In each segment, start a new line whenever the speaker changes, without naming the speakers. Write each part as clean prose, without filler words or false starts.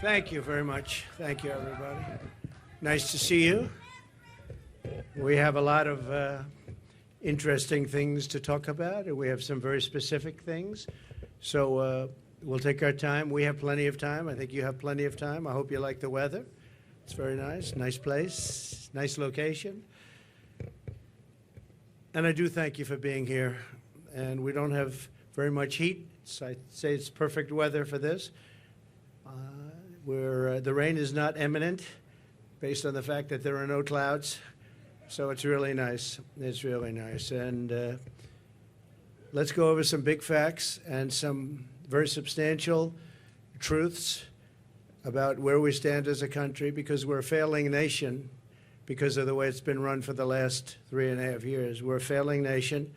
Thank you very much. Thank you, everybody. Nice to see you. We have a lot of interesting things to talk about, and we have some very specific things. So we'll take our time. We have plenty of time. I think you have plenty of time. I hope you like the weather. It's very nice. Nice place. Nice location. And I do thank you for being here. And we don't have very much heat. So I'd say it's perfect weather for this. The rain is not imminent based on the fact that there are no clouds. So it's really nice. It's really nice. And let's go over some big facts and some very substantial truths about where we stand as a country, because we're a failing nation because of the way it's been run for the last 3.5 years. We're a failing nation.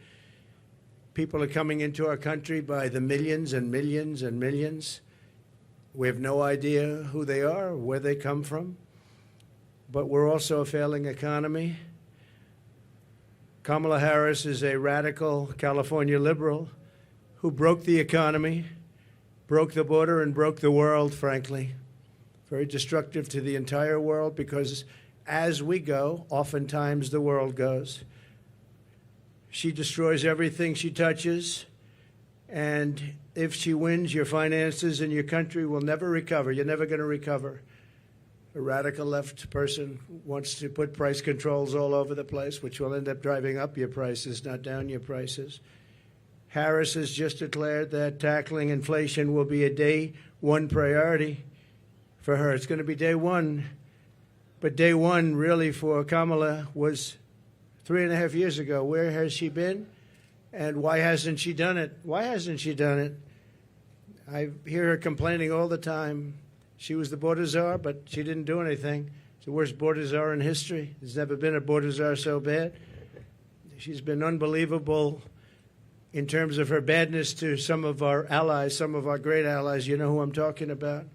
People are coming into our country by the millions and millions and millions. We have no idea who they are, where they come from. But we're also a failing economy. Kamala Harris is a radical California liberal who broke the economy, broke the border, and broke the world, frankly. Very destructive to the entire world, because as we go, oftentimes the world goes. She destroys everything she touches, and if she wins, your finances and your country will never recover. You're never going to recover. A radical left person wants to put price controls all over the place, which will end up driving up your prices, not down your prices. Harris has just declared that tackling inflation will be a day one priority for her. It's going to be day one. But day one, really, for Kamala was 3.5 years ago. Where has she been? And why hasn't she done it? Why hasn't she done it? I hear her complaining all the time. She was the border czar, but she didn't do anything. It's the worst border czar in history. There's never been a border czar so bad. She's been unbelievable in terms of her badness to some of our allies, some of our great allies. You know who I'm talking about.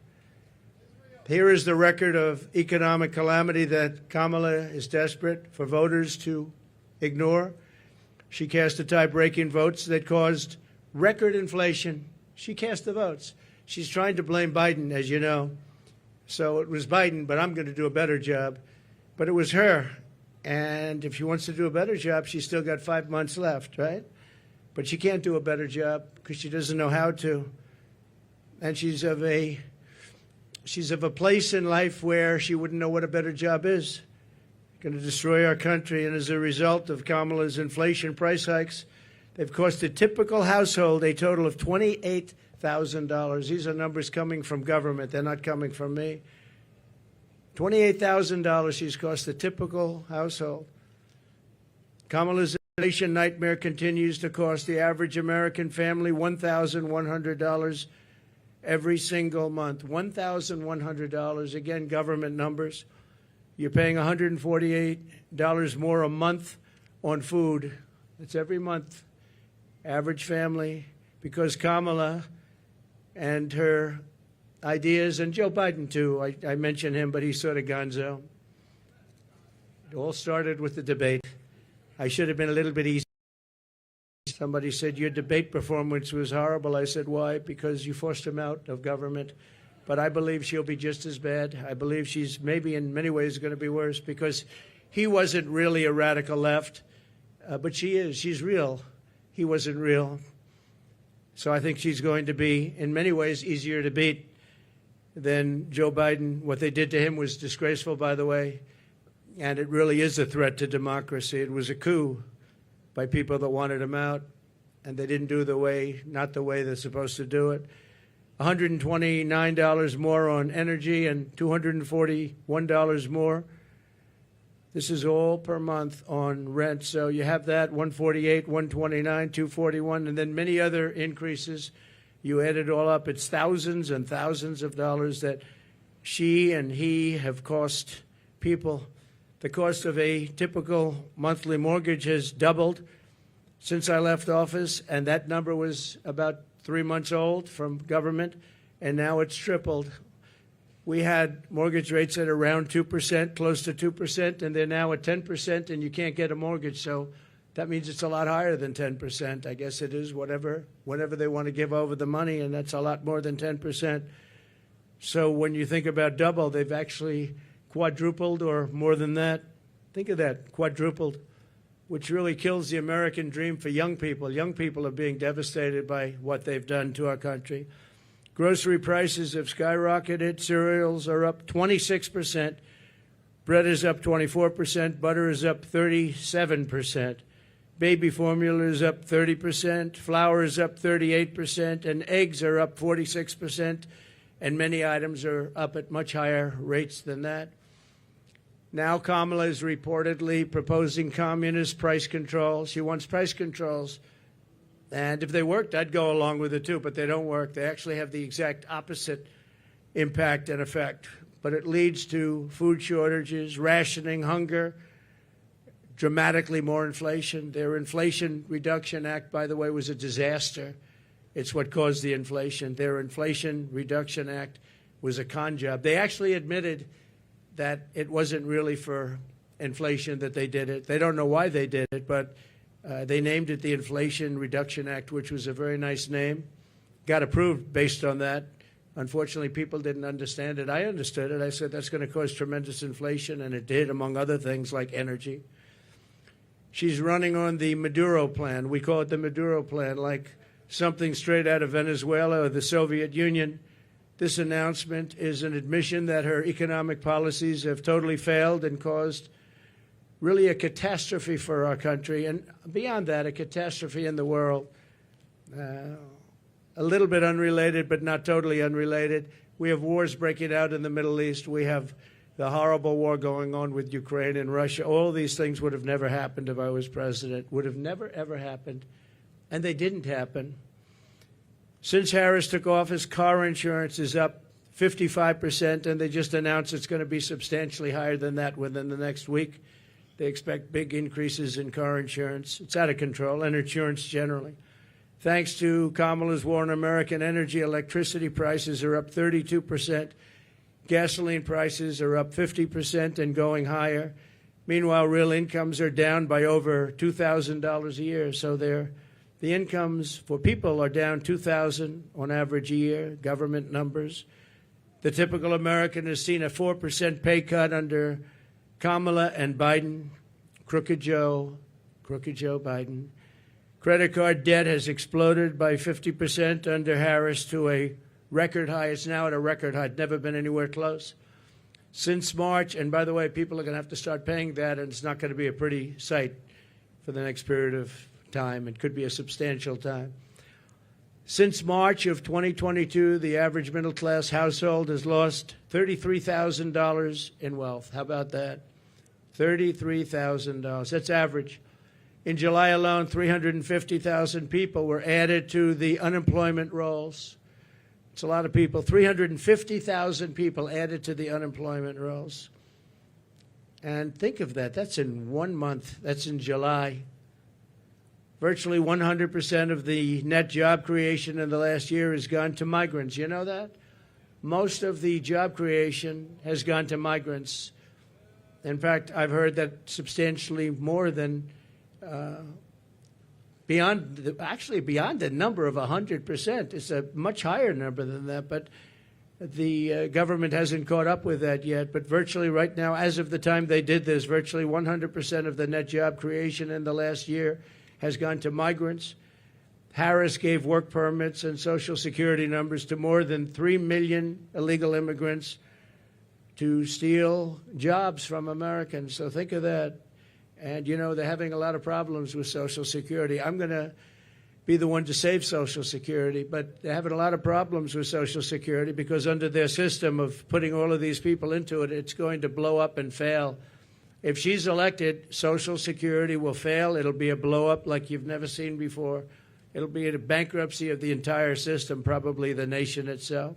Here is the record of economic calamity that Kamala is desperate for voters to ignore. She cast the tie-breaking votes that caused record inflation. She cast the votes. She's trying to blame Biden, as you know. So it was Biden, but I'm going to do a better job. But it was her. And if she wants to do a better job, she's still got 5 months left, right? But she can't do a better job because she doesn't know how to. And she's of a place in life where she wouldn't know what a better job is. Going to destroy our country. And as a result of Kamala's inflation price hikes, they've cost a typical household a total of $28,000. These are numbers coming from government. They're not coming from me. $28,000 she's cost a typical household. Kamala's inflation nightmare continues to cost the average American family $1,100 every single month. $1,100. Again, government numbers. You're paying $148 more a month on food. That's every month. Average family, because Kamala and her ideas, and Joe Biden too, I mention him, but he's sort of gonzo. It all started with the debate. I should have been a little bit easy. Somebody said, your debate performance was horrible. I said, why? Because you forced him out of government. But I believe she'll be just as bad. I believe she's maybe in many ways going to be worse, because he wasn't really a radical left, but she is. She's real. He wasn't real. So I think she's going to be, in many ways, easier to beat than Joe Biden. What they did to him was disgraceful, by the way, and it really is a threat to democracy. It was a coup by people that wanted him out, and they didn't do not the way they're supposed to do it. $129 more on energy and $241 more. This is all per month on rent. So you have that, $148, $129, $241, and then many other increases. You add it all up, it's thousands and thousands of dollars that she and he have cost people. The cost of a typical monthly mortgage has doubled since I left office, and that number was about 3 months old from government, and now it's tripled. We had mortgage rates at around 2%, close to 2%, and they're now at 10%, and you can't get a mortgage. So that means it's a lot higher than 10%. I guess it is, whenever they want to give over the money, and that's a lot more than 10%. So when you think about double, they've actually quadrupled or more than that. Think of that, quadrupled, which really kills the American dream for young people. Young people are being devastated by what they've done to our country. Grocery prices have skyrocketed. Cereals are up 26%. Bread is up 24%. Butter is up 37%. Baby formula is up 30%. Flour is up 38%. And eggs are up 46%. And many items are up at much higher rates than that. Now Kamala is reportedly proposing communist price controls. She wants price controls. And if they worked, I'd go along with it too, but they don't work. They actually have the exact opposite impact and effect. But it leads to food shortages, rationing, hunger, dramatically more inflation. Their Inflation Reduction Act, by the way, was a disaster. It's what caused the inflation. Their Inflation Reduction Act was a con job. They actually admitted that it wasn't really for inflation that they did it. They don't know why they did it, but they named it the Inflation Reduction Act, which was a very nice name. Got approved based on that. Unfortunately, people didn't understand it. I understood it. I said that's going to cause tremendous inflation, and it did, among other things like energy. She's running on the Maduro plan. We call it the Maduro plan, like something straight out of Venezuela or the Soviet Union. This announcement is an admission that her economic policies have totally failed and caused really a catastrophe for our country, and beyond that, a catastrophe in the world. A little bit unrelated, but not totally unrelated. We have wars breaking out in the Middle East. We have the horrible war going on with Ukraine and Russia. All these things would have never happened if I was president, would have never, ever happened, and they didn't happen. Since Harris took office, car insurance is up 55%, and they just announced it's going to be substantially higher than that within the next week. They expect big increases in car insurance. It's out of control, and insurance generally. Thanks to Kamala's war on American energy, electricity prices are up 32%. Gasoline prices are up 50% and going higher. Meanwhile, real incomes are down by over $2,000 a year. So the incomes for people are down $2,000 on average a year, government numbers. The typical American has seen a 4% pay cut under Kamala and Biden, Crooked Joe Biden. Credit card debt has exploded by 50% under Harris to a record high. It's now at a record high. It's never been anywhere close. Since March, and by the way, people are going to have to start paying that, and it's not going to be a pretty sight for the next period of time. It could be a substantial time. Since March of 2022, the average middle-class household has lost $33,000 in wealth. How about that? $33,000. That's average. In July alone, 350,000 people were added to the unemployment rolls. It's a lot of people. 350,000 people added to the unemployment rolls. And think of that. That's in 1 month. That's in July. Virtually 100% of the net job creation in the last year has gone to migrants. You know that? Most of the job creation has gone to migrants. In fact, I've heard that substantially more than beyond the number of 100%. It's a much higher number than that, but the government hasn't caught up with that yet. But virtually right now, as of the time they did this, virtually 100% of the net job creation in the last year has gone to migrants. Harris gave work permits and Social Security numbers to more than 3 million illegal immigrants to steal jobs from Americans. So think of that. And, you know, they're having a lot of problems with Social Security. I'm going to be the one to save Social Security, but they're having a lot of problems with Social Security because under their system of putting all of these people into it, it's going to blow up and fail. If she's elected, Social Security will fail. It'll be a blow-up like you've never seen before. It'll be a bankruptcy of the entire system, probably the nation itself.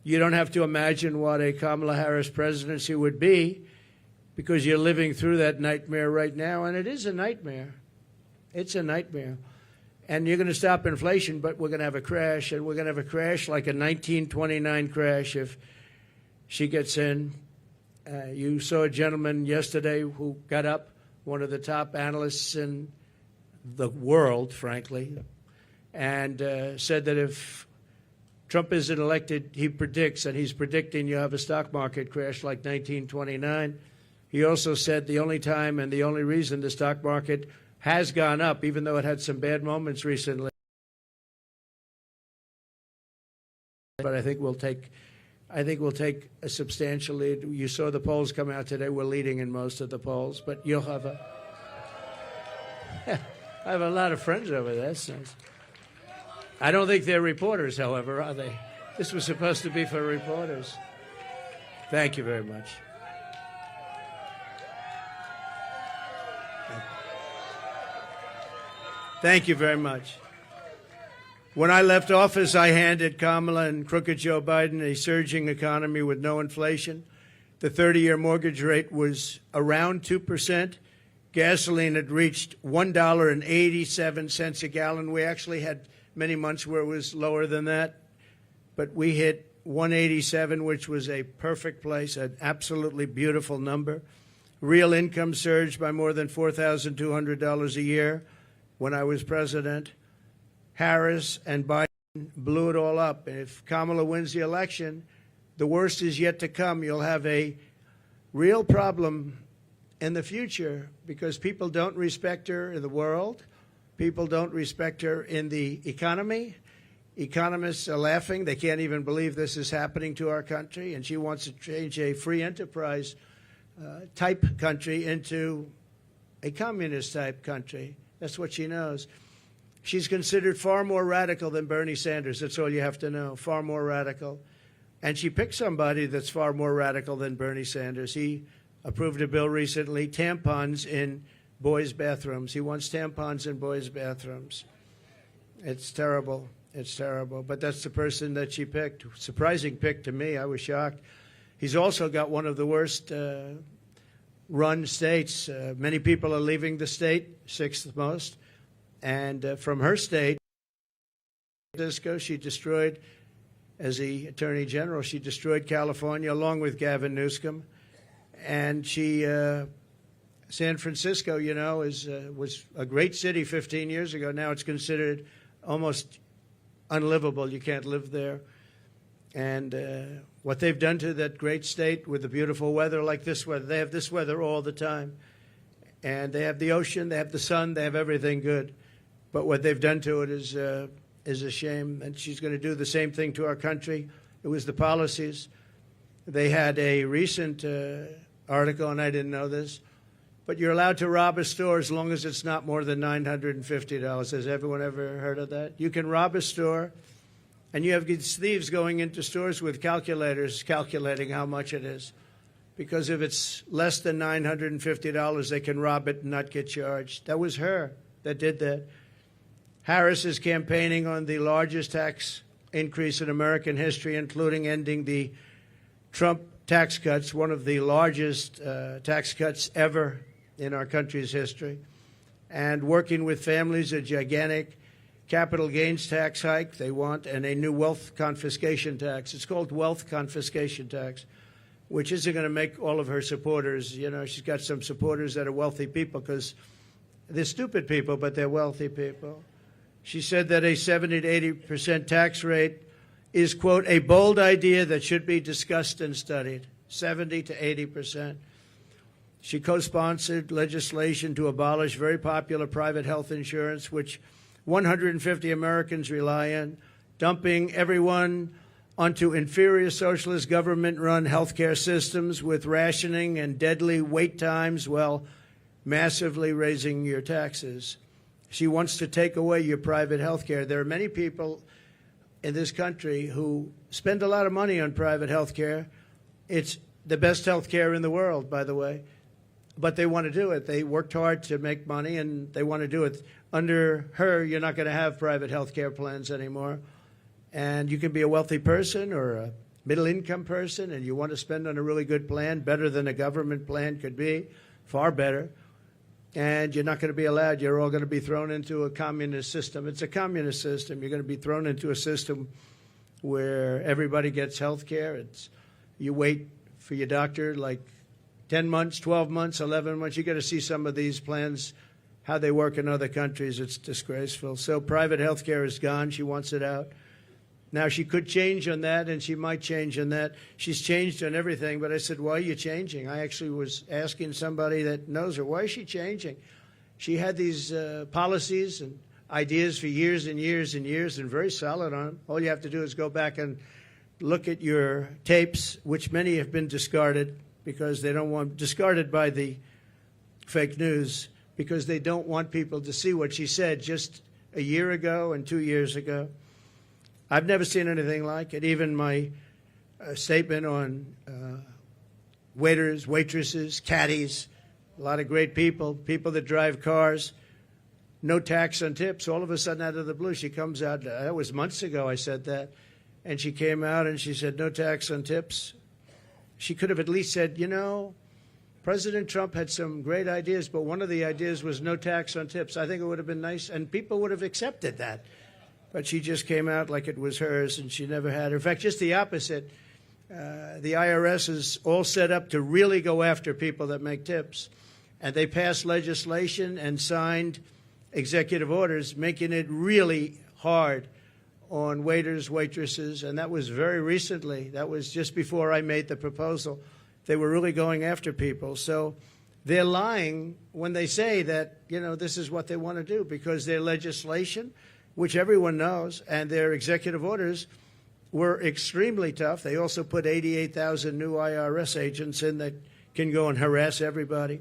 You don't have to imagine what a Kamala Harris presidency would be because you're living through that nightmare right now, and it is a nightmare. It's a nightmare. And you're going to stop inflation, but we're going to have a crash, and we're going to have a crash like a 1929 crash if she gets in. You saw a gentleman yesterday who got up, one of the top analysts in the world, frankly, and said that if Trump isn't elected, he predicts, and he's predicting you have a stock market crash like 1929. He also said the only time and the only reason the stock market has gone up, even though it had some bad moments recently, but I think we'll take a substantial lead. You saw the polls come out today. We're leading in most of the polls, but you'll have a I have a lot of friends over there. So I don't think they're reporters, however, are they? This was supposed to be for reporters. Thank you very much. Thank you very much. When I left office, I handed Kamala and crooked Joe Biden a surging economy with no inflation. The 30-year mortgage rate was around 2%. Gasoline had reached $1.87 a gallon. We actually had many months where it was lower than that, but we hit 187, which was a perfect place, an absolutely beautiful number. Real income surged by more than $4,200 a year when I was president. Harris and Biden blew it all up. And if Kamala wins the election, the worst is yet to come. You'll have a real problem in the future because people don't respect her in the world. People don't respect her in the economy. Economists are laughing. They can't even believe this is happening to our country. And she wants to change a free enterprise type country into a communist type country. That's what she knows. She's considered far more radical than Bernie Sanders. That's all you have to know, far more radical. And she picked somebody that's far more radical than Bernie Sanders. He approved a bill recently, tampons in boys' bathrooms. He wants tampons in boys' bathrooms. It's terrible. It's terrible. But that's the person that she picked. Surprising pick to me. I was shocked. He's also got one of the worst run states. Many people are leaving the state, sixth most. And from her state, she destroyed, as the Attorney General, she destroyed California along with Gavin Newsom. And she, San Francisco, you know, was a great city 15 years ago. Now it's considered almost unlivable. You can't live there. And what they've done to that great state with the beautiful weather like this weather, they have this weather all the time. And they have the ocean, they have the sun, they have everything good. But what they've done to it is a shame, and she's going to do the same thing to our country. It was the policies. They had a recent article, and I didn't know this, but you're allowed to rob a store as long as it's not more than $950. Has everyone ever heard of that? You can rob a store, and you have these thieves going into stores with calculators calculating how much it is. Because if it's less than $950, they can rob it and not get charged. That was her that did that. Harris is campaigning on the largest tax increase in American history, including ending the Trump tax cuts, one of the largest tax cuts ever in our country's history, and working with families, a gigantic capital gains tax hike they want, and a new wealth confiscation tax. It's called wealth confiscation tax, which isn't going to make all of her supporters, you know, she's got some supporters that are wealthy people because they're stupid people, but they're wealthy people. She said that a 70 to 80% tax rate is, quote, a bold idea that should be discussed and studied. 70 to 80%. She co-sponsored legislation to abolish very popular private health insurance, which 150 Americans rely on, dumping everyone onto inferior socialist government-run healthcare systems with rationing and deadly wait times while massively raising your taxes. She wants to take away your private health care. There are many people in this country who spend a lot of money on private health care. It's the best health care in the world, by the way. But they want to do it. They worked hard to make money, and they want to do it. Under her, you're not going to have private health care plans anymore. And you can be a wealthy person or a middle-income person, and you want to spend on a really good plan, better than a government plan could be, far better. And you're not going to be allowed. You're all going to be thrown into a communist system. It's a communist system. You're going to be thrown into a system where everybody gets health care. You wait for your doctor like 10 months, 12 months, 11 months. You got to see some of these plans, how they work in other countries. It's disgraceful. So private health care is gone. She wants it out. Now, she could change on that, and she might change on that. She's changed on everything, but I said, why are you changing? I actually was asking somebody that knows her, why is she changing? She had these policies and ideas for years and years and years, and very solid on them. All you have to do is go back and look at your tapes, which many have been discarded because they don't want, discarded by the fake news, because they don't want people to see what she said just a year ago and 2 years ago. I've never seen anything like it. Even my statement on waiters, waitresses, caddies, a lot of great people, people that drive cars, no tax on tips. All of a sudden, out of the blue, she comes out. That was months ago I said that. And she came out and she said, no tax on tips. She could have at least said, you know, President Trump had some great ideas, but one of the ideas was no tax on tips. I think it would have been nice, and people would have accepted that. But she just came out like it was hers, and she never had her. In fact, just the opposite. The IRS is all set up to really go after people that make tips. And they passed legislation and signed executive orders making it really hard on waiters, waitresses, and that was very recently. That was just before I made the proposal. They were really going after people. So they're lying when they say that, you know, this is what they want to do, because their legislation, which everyone knows, and their executive orders were extremely tough. They also put 88,000 new IRS agents in that can go and harass everybody.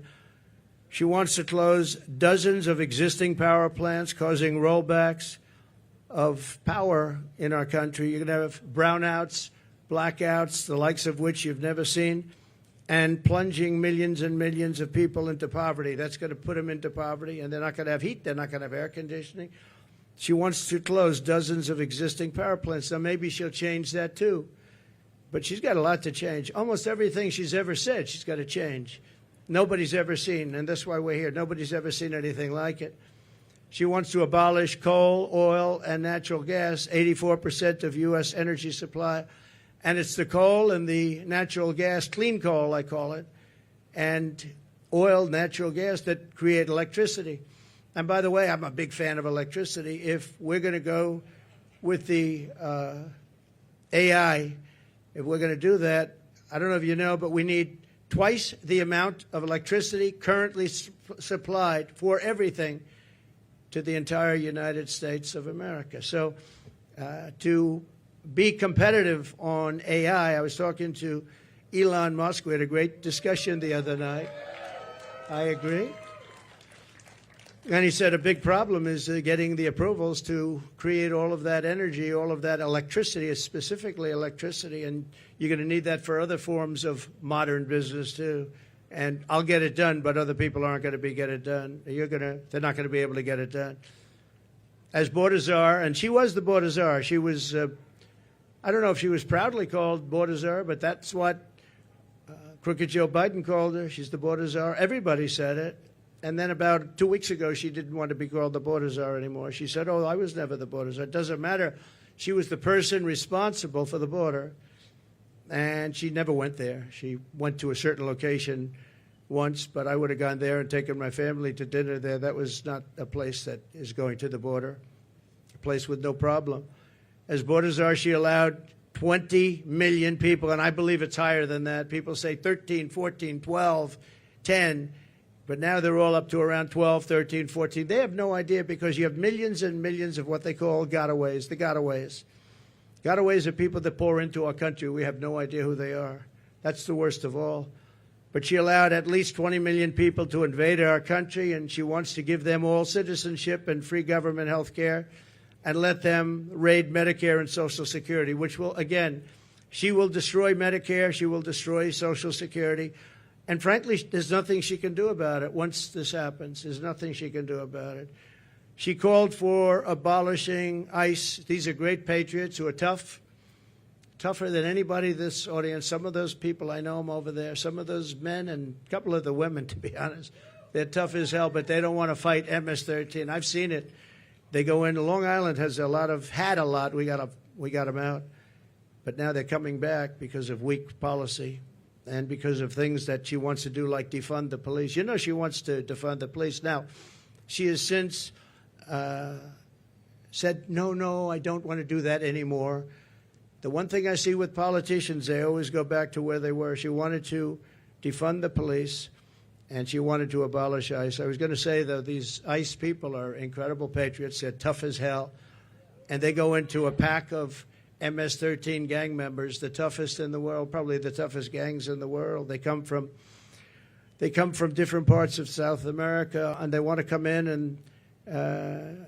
She wants to close dozens of existing power plants, causing rollbacks of power in our country. You're going to have brownouts, blackouts, the likes of which you've never seen, and plunging millions and millions of people into poverty. That's going to put them into poverty, and they're not going to have heat. They're not going to have air conditioning. She wants to close dozens of existing power plants. Now, maybe she'll change that, too. But she's got a lot to change. Almost everything she's ever said, she's got to change. Nobody's ever seen, and that's why we're here. Nobody's ever seen anything like it. She wants to abolish coal, oil, and natural gas, 84% of U.S. energy supply. And it's the coal and the natural gas, clean coal, I call it, and oil, natural gas that create electricity. And by the way, I'm a big fan of electricity. If we're going to go with the AI, if we're going to do that, I don't know if you know, but we need twice the amount of electricity currently supplied for everything to the entire United States of America. So to be competitive on AI, I was talking to Elon Musk. We had a great discussion the other night. I agree. And he said a big problem is getting the approvals to create all of that energy, all of that electricity, specifically electricity, and you're going to need that for other forms of modern business too. And I'll get it done, but other people aren't going to get it done. They're not going to be able to get it done. As border czar, and she was the border czar. She was, I don't know if she was proudly called border czar, but that's what Crooked Joe Biden called her. She's the border czar. Everybody said it. And then about 2 weeks ago, she didn't want to be called the border czar anymore. She said, oh, I was never the border czar. It doesn't matter. She was the person responsible for the border, and she never went there. She went to a certain location once, but I would have gone there and taken my family to dinner there. That was not a place that is going to the border, a place with no problem. As border czar, she allowed 20 million people, and I believe it's higher than that. People say 13, 14, 12, 10. But now they're all up to around 12, 13, 14. They have no idea, because you have millions and millions of what they call gotaways, the gotaways. Gotaways are people that pour into our country. We have no idea who they are. That's the worst of all. But she allowed at least 20 million people to invade our country, and she wants to give them all citizenship and free government health care and let them raid Medicare and Social Security, which will, again, she will destroy Medicare. She will destroy Social Security. And frankly, there's nothing she can do about it once this happens. There's nothing she can do about it. She called for abolishing ICE. These are great patriots who are tough, tougher than anybody in this audience. Some of those people, I know them over there. Some of those men and a couple of the women, to be honest, they're tough as hell, but they don't want to fight MS-13. I've seen it. They go in. Long Island had a lot. We got them out. But now they're coming back because of weak policy. And because of things that she wants to do, like defund the police. You know, she wants to defund the police. Now, she has since said, no, I don't want to do that anymore. The one thing I see with politicians, they always go back to where they were. She wanted to defund the police, and she wanted to abolish ICE. I was going to say, though, these ICE people are incredible patriots. They're tough as hell, and they go into a pack of MS-13 gang members, the toughest in the world, probably the toughest gangs in the world. They come from different parts of South America, and they want to come in and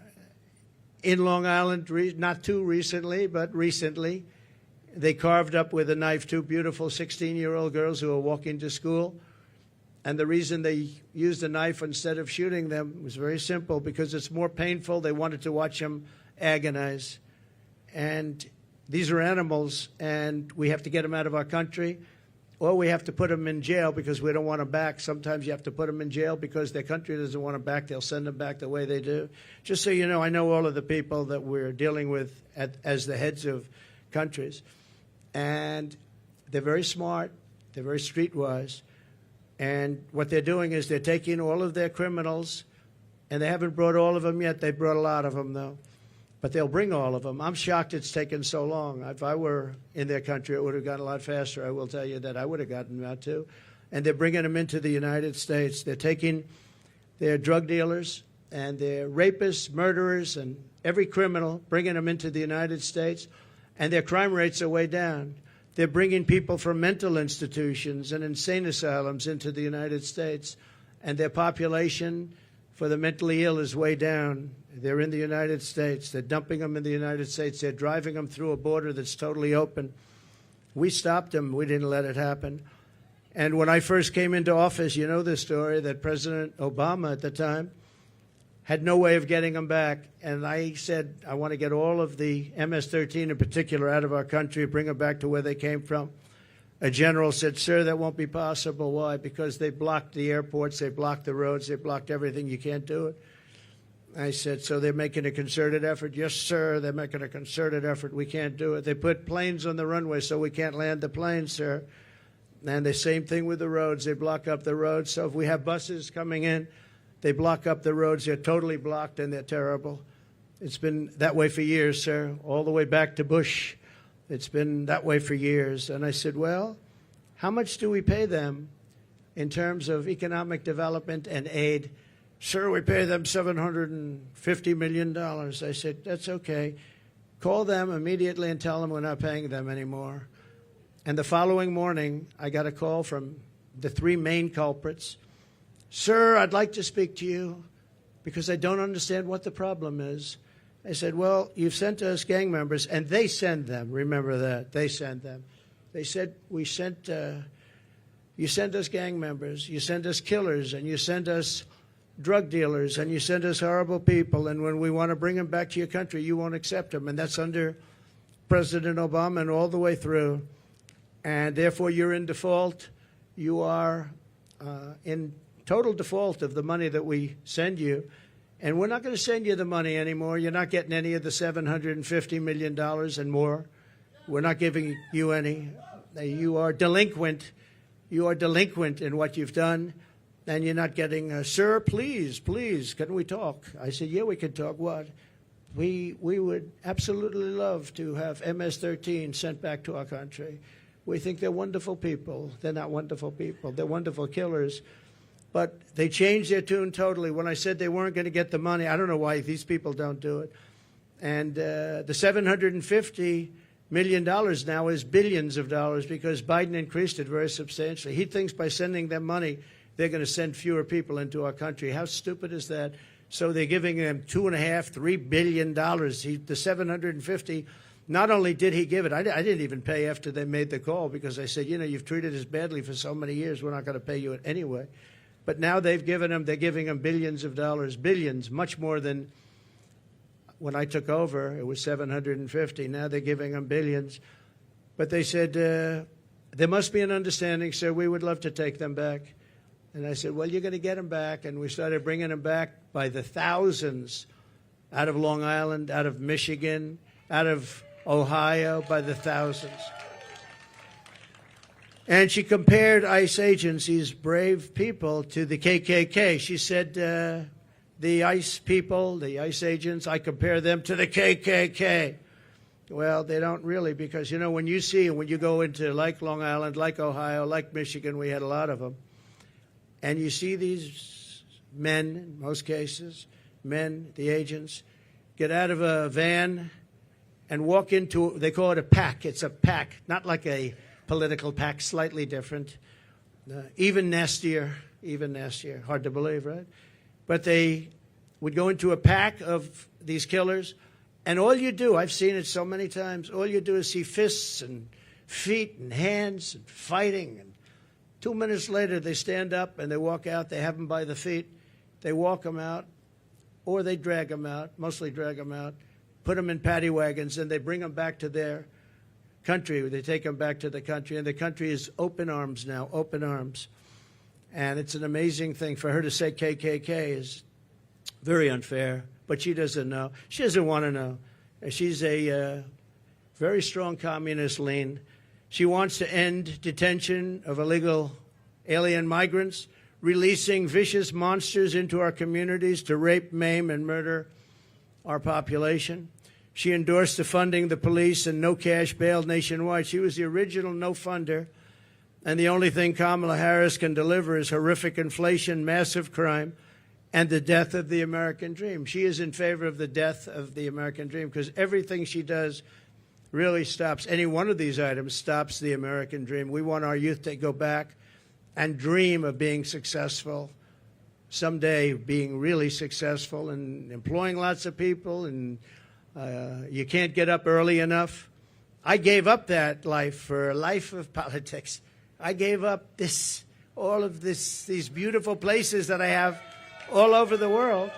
in Long Island, not too recently, but recently, they carved up with a knife two beautiful 16-year-old girls who were walking to school. And the reason they used a knife instead of shooting them was very simple, because it's more painful. They wanted to watch them agonize. And these are animals, and we have to get them out of our country, or we have to put them in jail because we don't want them back. Sometimes you have to put them in jail because their country doesn't want them back. They'll send them back the way they do. Just so you know, I know all of the people that we're dealing with as the heads of countries. And they're very smart. They're very streetwise. And what they're doing is they're taking all of their criminals, and they haven't brought all of them yet. They brought a lot of them, though. But they'll bring all of them. I'm shocked it's taken so long. If I were in their country, it would have gone a lot faster. I will tell you that I would have gotten them out, too. And they're bringing them into the United States. They're taking their drug dealers and their rapists, murderers, and every criminal, bringing them into the United States. And their crime rates are way down. They're bringing people from mental institutions and insane asylums into the United States. And their population for the mentally ill is way down. They're in the United States. They're dumping them in the United States. They're driving them through a border that's totally open. We stopped them. We didn't let it happen. And when I first came into office, you know the story, that President Obama at the time had no way of getting them back. And I said, I want to get all of the MS-13 in particular out of our country, bring them back to where they came from. A general said, sir, that won't be possible. Why? Because they blocked the airports, they blocked the roads, they blocked everything. You can't do it. I said, so they're making a concerted effort? Yes, sir, they're making a concerted effort. We can't do it. They put planes on the runway so we can't land the planes, sir. And the same thing with the roads. They block up the roads. So if we have buses coming in, they block up the roads. They're totally blocked, and they're terrible. It's been that way for years, sir, all the way back to Bush. It's been that way for years. And I said, well, how much do we pay them in terms of economic development and aid? Sir, we pay them $750 million. I said, that's okay. Call them immediately and tell them we're not paying them anymore. And the following morning, I got a call from the three main culprits. Sir, I'd like to speak to you because I don't understand what the problem is. I said, well, you've sent us gang members, and they send them. Remember that. They send them. They said, you sent us gang members, you send us killers, and you send us drug dealers, and you send us horrible people, and when we want to bring them back to your country, you won't accept them. And that's under President Obama and all the way through. And therefore, you're in default. You are in total default of the money that we send you. And we're not going to send you the money anymore. You're not getting any of the $750 million and more. We're not giving you any. You are delinquent. You are delinquent in what you've done. And you're not getting, sir, please, can we talk? I said, yeah, we can talk. What? We would absolutely love to have MS-13 sent back to our country. We think they're wonderful people. They're not wonderful people. They're wonderful killers. But they changed their tune totally. When I said they weren't going to get the money, I don't know why these people don't do it. And the $750 million now is billions of dollars because Biden increased it very substantially. He thinks by sending them money, they're going to send fewer people into our country. How stupid is that? So they're giving them $2.5–3 billion. The 750, not only did he give it, I didn't even pay after they made the call because I said, you know, you've treated us badly for so many years. We're not going to pay you it anyway. But now they're giving them billions of dollars, billions, much more than when I took over. It was 750. Now they're giving them billions. But they said, there must be an understanding, sir. We would love to take them back. And I said, well, you're going to get them back. And we started bringing them back by the thousands out of Long Island, out of Michigan, out of Ohio, by the thousands. And she compared ICE agents, these brave people, to the KKK. She said, the ICE people, the ICE agents, I compare them to the KKK. Well, they don't really, because, you know, when you go into like Long Island, like Ohio, like Michigan, we had a lot of them, and you see these men, in most cases, the agents, get out of a van and walk into, they call it a pack. It's a pack, not like a political pack, slightly different, even nastier, hard to believe, right? But they would go into a pack of these killers, and all you do, I've seen it so many times, all you do is see fists and feet and hands and fighting. And 2 minutes later, they stand up and they walk out. They have them by the feet. They walk them out, or they drag them out, mostly drag them out, put them in paddy wagons, and they bring them back to their country. They take them back to the country, and the country is open arms now, open arms. And it's an amazing thing. For her to say KKK is very unfair, but she doesn't know. She doesn't want to know. She's a very strong communist lean. She wants to end detention of illegal alien migrants, releasing vicious monsters into our communities to rape, maim, and murder our population. She endorsed the funding the police and no cash bail nationwide. She was the original no funder. And the only thing Kamala Harris can deliver is horrific inflation, massive crime, and the death of the American dream. She is in favor of the death of the American dream because everything she does really stops. Any one of these items stops the American dream. We want our youth to go back and dream of being successful, someday being really successful and employing lots of people, and you can't get up early enough. I gave up that life for a life of politics. I gave up all of these beautiful places that I have all over the world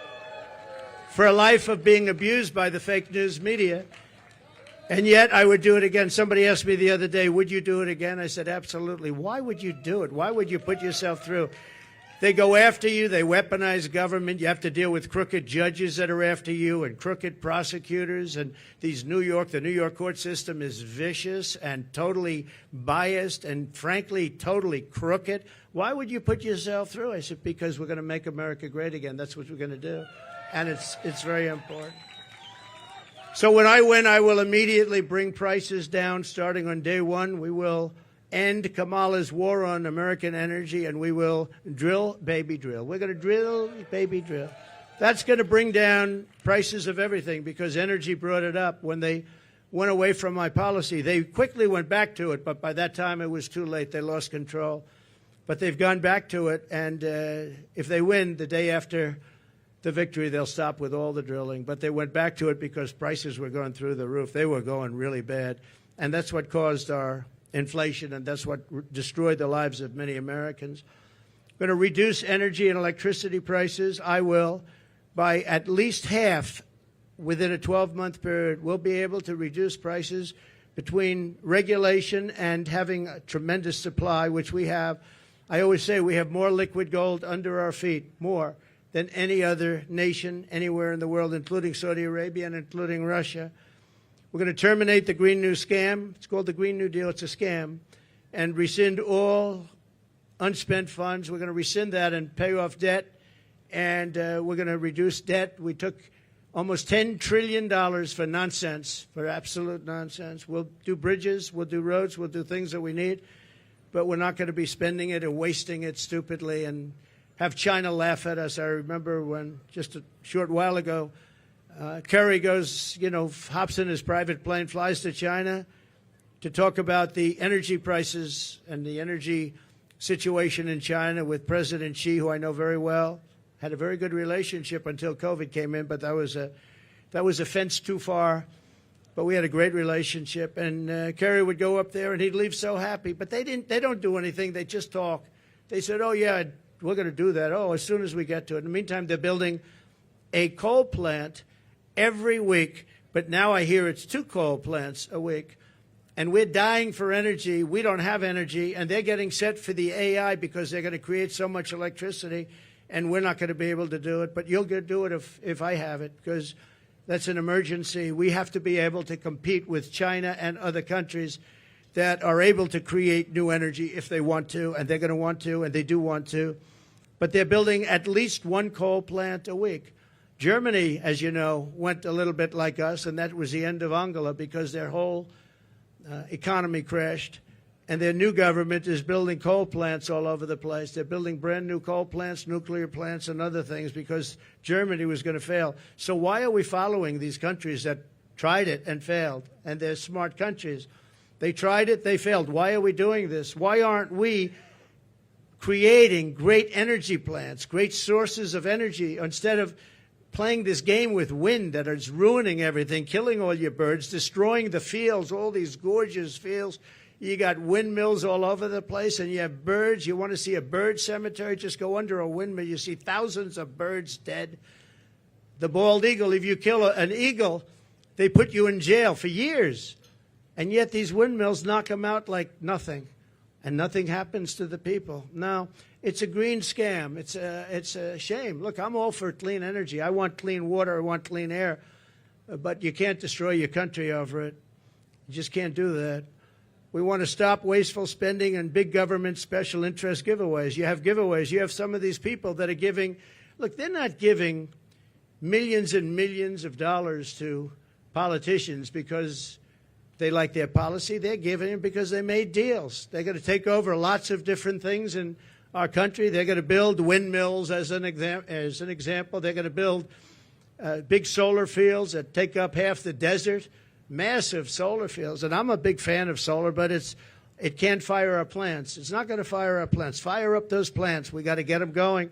for a life of being abused by the fake news media. And yet I would do it again. Somebody asked me the other day, would you do it again? I said, absolutely. Why would you do it? Why would you put yourself through? They go after you. They weaponize government. You have to deal with crooked judges that are after you and crooked prosecutors. And the New York court system is vicious and totally biased and, frankly, totally crooked. Why would you put yourself through? I said, because we're going to make America great again. That's what we're going to do. And it's very important. So when I win, I will immediately bring prices down starting on day one. We will end Kamala's war on American energy, and we will drill, baby, drill. We're going to drill, baby, drill. That's going to bring down prices of everything because energy brought it up. When they went away from my policy, they quickly went back to it, but by that time it was too late. They lost control. But they've gone back to it, and if they win the day after the victory, they'll stop with all the drilling. But they went back to it because prices were going through the roof. They were going really bad, and that's what caused our inflation, and that's what destroyed the lives of many Americans. We're going to reduce energy and electricity prices. I will, by at least half within a 12-month period. We'll be able to reduce prices between regulation and having a tremendous supply, which we have. I always say we have more liquid gold under our feet, more than any other nation anywhere in the world, including Saudi Arabia and including Russia. We're going to terminate the Green New Scam. It's called the Green New Deal. It's a scam. And rescind all unspent funds. We're going to rescind that and pay off debt. And we're going to reduce debt. We took almost $10 trillion for nonsense, for absolute nonsense. We'll do bridges. We'll do roads. We'll do things that we need. But we're not going to be spending it and wasting it stupidly and have China laugh at us. I remember when just a short while ago, Kerry goes, hops in his private plane, flies to China to talk about the energy prices and the energy situation in China with President Xi, who I know very well. Had a very good relationship until COVID came in, but that was a fence too far. But we had a great relationship, and Kerry would go up there, and he'd leave so happy. But they don't do anything. They just talk. They said, oh, yeah, we're going to do that. Oh, as soon as we get to it. In the meantime, they're building a coal plant every week. But now I hear it's 2 coal plants a week. And we're dying for energy. We don't have energy. And they're getting set for the AI because they're going to create so much electricity. And we're not going to be able to do it. But you'll do it if I have it, because that's an emergency. We have to be able to compete with China and other countries that are able to create new energy if they want to, and they're going to want to, and they do want to. But they're building at least 1 coal plant a week. Germany, as you know, went a little bit like us, and that was the end of Angela because their whole economy crashed. And their new government is building coal plants all over the place. They're building brand new coal plants, nuclear plants, and other things because Germany was going to fail. So why are we following these countries that tried it and failed? And they're smart countries. They tried it, they failed. Why are we doing this? Why aren't we creating great energy plants, great sources of energy, instead of playing this game with wind that is ruining everything, killing all your birds, destroying the fields, all these gorgeous fields? You got windmills all over the place, and you have birds. You want to see a bird cemetery? Just go under a windmill. You see thousands of birds dead. The bald eagle, if you kill an eagle, they put you in jail for years. And yet these windmills knock them out like nothing, and nothing happens to the people. No, it's a green scam. It's a shame. Look, I'm all for clean energy. I want clean water. I want clean air. But you can't destroy your country over it. You just can't do that. We want to stop wasteful spending and big government special interest giveaways. You have giveaways. You have some of these people that are giving. Look, they're not giving millions and millions of dollars to politicians because they like their policy. They're giving it because they made deals. They're going to take over lots of different things in our country. They're going to build windmills as an example. They're going to build big solar fields that take up half the desert. Massive solar fields, and I'm a big fan of solar, but it can't fire our plants. It's not going to fire our plants. Fire up those plants. We got to get them going,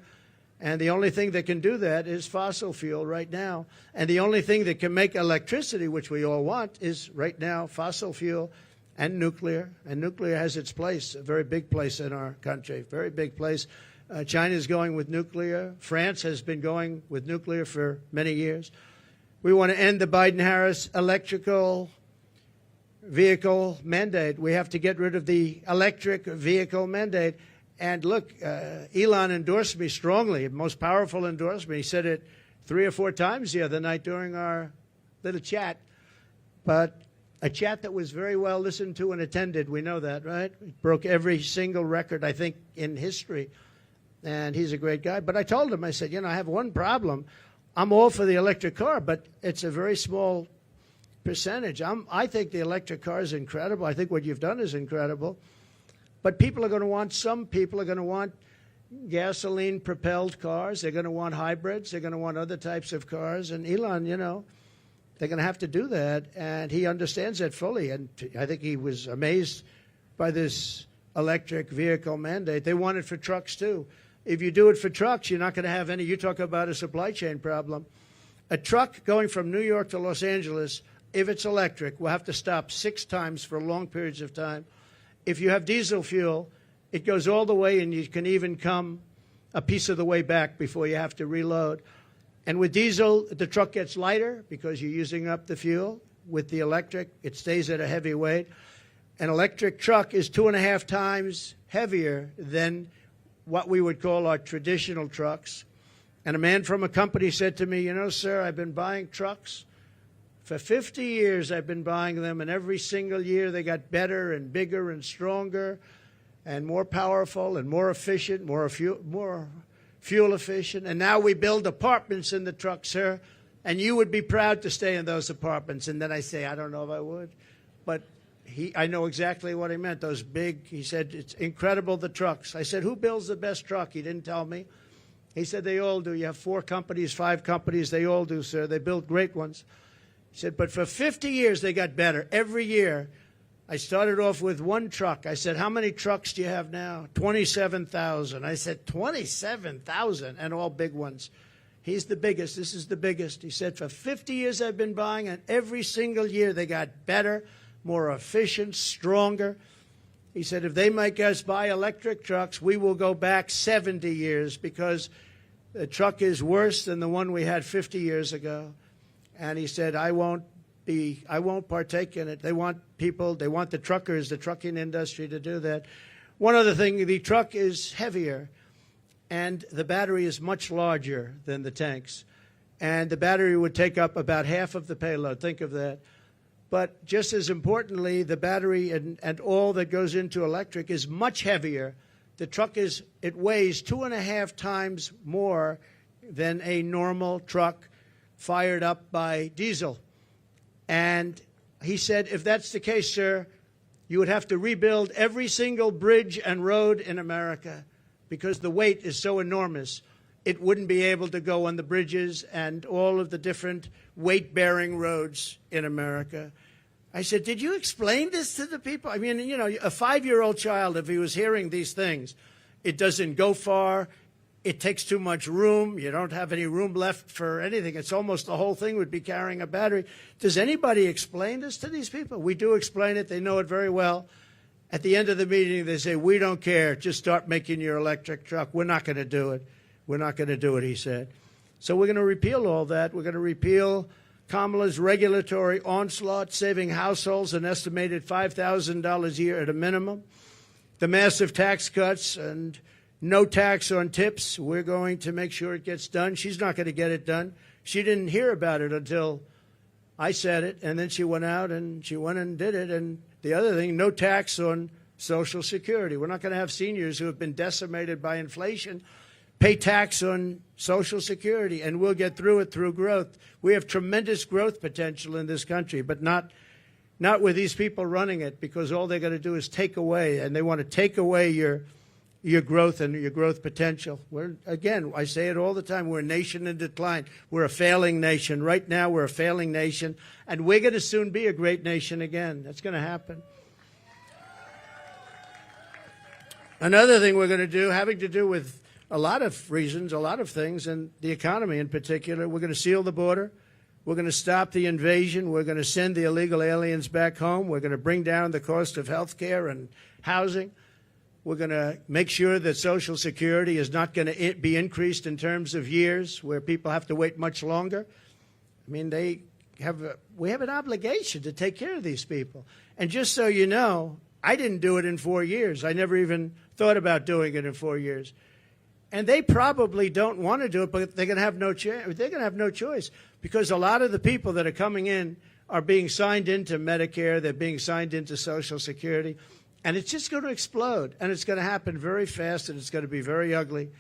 and the only thing that can do that is fossil fuel right now. And the only thing that can make electricity, which we all want, is right now fossil fuel and nuclear. And nuclear has its place, a very big place in our country, very big place. China is going with nuclear. France has been going with nuclear for many years. We want to end the Biden-Harris electrical vehicle mandate. We have to get rid of the electric vehicle mandate. And look, Elon endorsed me strongly, most powerful endorsement. He said it 3 or 4 times the other night during our little chat. But a chat that was very well listened to and attended. We know that, right? It broke every single record, I think, in history. And he's a great guy. But I told him, I said, I have one problem. I'm all for the electric car, but it's a very small percentage. I think the electric car is incredible. I think what you've done is incredible. But some people are going to want gasoline-propelled cars. They're going to want hybrids. They're going to want other types of cars. And Elon, they're going to have to do that. And he understands that fully. And I think he was amazed by this electric vehicle mandate. They want it for trucks, too. If you do it for trucks, you're not going to have any. You talk about a supply chain problem. A truck going from New York to Los Angeles, if it's electric, will have to stop 6 times for long periods of time. If you have diesel fuel, it goes all the way, and you can even come a piece of the way back before you have to reload. And with diesel, the truck gets lighter because you're using up the fuel. With the electric, it stays at a heavy weight. An electric truck is 2.5 times heavier than what we would call our traditional trucks. And a man from a company said to me, sir, I've been buying trucks. For 50 years I've been buying them, and every single year they got better and bigger and stronger and more powerful and more efficient, more fuel efficient. And now we build apartments in the truck, sir, and you would be proud to stay in those apartments. And then I say, I don't know if I would. But I know exactly what he meant, those big, he said, it's incredible, the trucks. I said, who builds the best truck? He didn't tell me. He said, they all do. You have 4 companies, 5 companies, they all do, sir. They build great ones. He said, but for 50 years, they got better. Every year, I started off with 1 truck. I said, how many trucks do you have now? 27,000. I said, 27,000, and all big ones. He's the biggest. This is the biggest. He said, for 50 years I've been buying, and every single year they got better, more efficient, stronger. He said, if they make us buy electric trucks, we will go back 70 years because the truck is worse than the one we had 50 years ago. And he said, I won't partake in it. They want the truckers, the trucking industry to do that. One other thing, the truck is heavier, and the battery is much larger than the tanks. And the battery would take up about half of the payload. Think of that. But just as importantly, the battery and all that goes into electric is much heavier. The truck it weighs 2.5 times more than a normal truck fired up by diesel. And he said, if that's the case, sir, you would have to rebuild every single bridge and road in America because the weight is so enormous. It wouldn't be able to go on the bridges and all of the different weight-bearing roads in America. I said, did you explain this to the people? I mean, you know, a 5-year-old child, if he was hearing these things, it doesn't go far. It takes too much room. You don't have any room left for anything. It's almost the whole thing would be carrying a battery. Does anybody explain this to these people? We do explain it. They know it very well. At the end of the meeting, they say, we don't care. Just start making your electric truck. We're not going to do it. We're not going to do it, he said. So we're going to repeal all that. We're going to repeal Kamala's regulatory onslaught, saving households an estimated $5,000 a year at a minimum. The massive tax cuts and no tax on tips. We're going to make sure it gets done. She's not going to get it done. She didn't hear about it until I said it, and then she went out and she went and did it. And the other thing, no tax on Social Security. We're not going to have seniors who have been decimated by inflation pay tax on Social Security, and we'll get through it through growth. We have tremendous growth potential in this country, but not with these people running it, because all they're going to do is take away, and they want to take away your growth and your growth potential. Again, I say it all the time, we're a nation in decline. We're a failing nation. Right now, we're a failing nation, and we're going to soon be a great nation again. That's going to happen. Another thing we're going to do, having to do with a lot of reasons, a lot of things, and the economy in particular, we're going to seal the border. We're going to stop the invasion. We're going to send the illegal aliens back home. We're going to bring down the cost of health care and housing. We're going to make sure that Social Security is not going to be increased in terms of years where people have to wait much longer. I mean, we have an obligation to take care of these people. And just so you know, I didn't do it in 4 years. I never even thought about doing it in 4 years. And they probably don't want to do it, but they're going to have no choice. They're going to have no choice, because a lot of the people that are coming in are being signed into Medicare. They're being signed into Social Security. And it's just going to explode. And it's going to happen very fast, and it's going to be very ugly.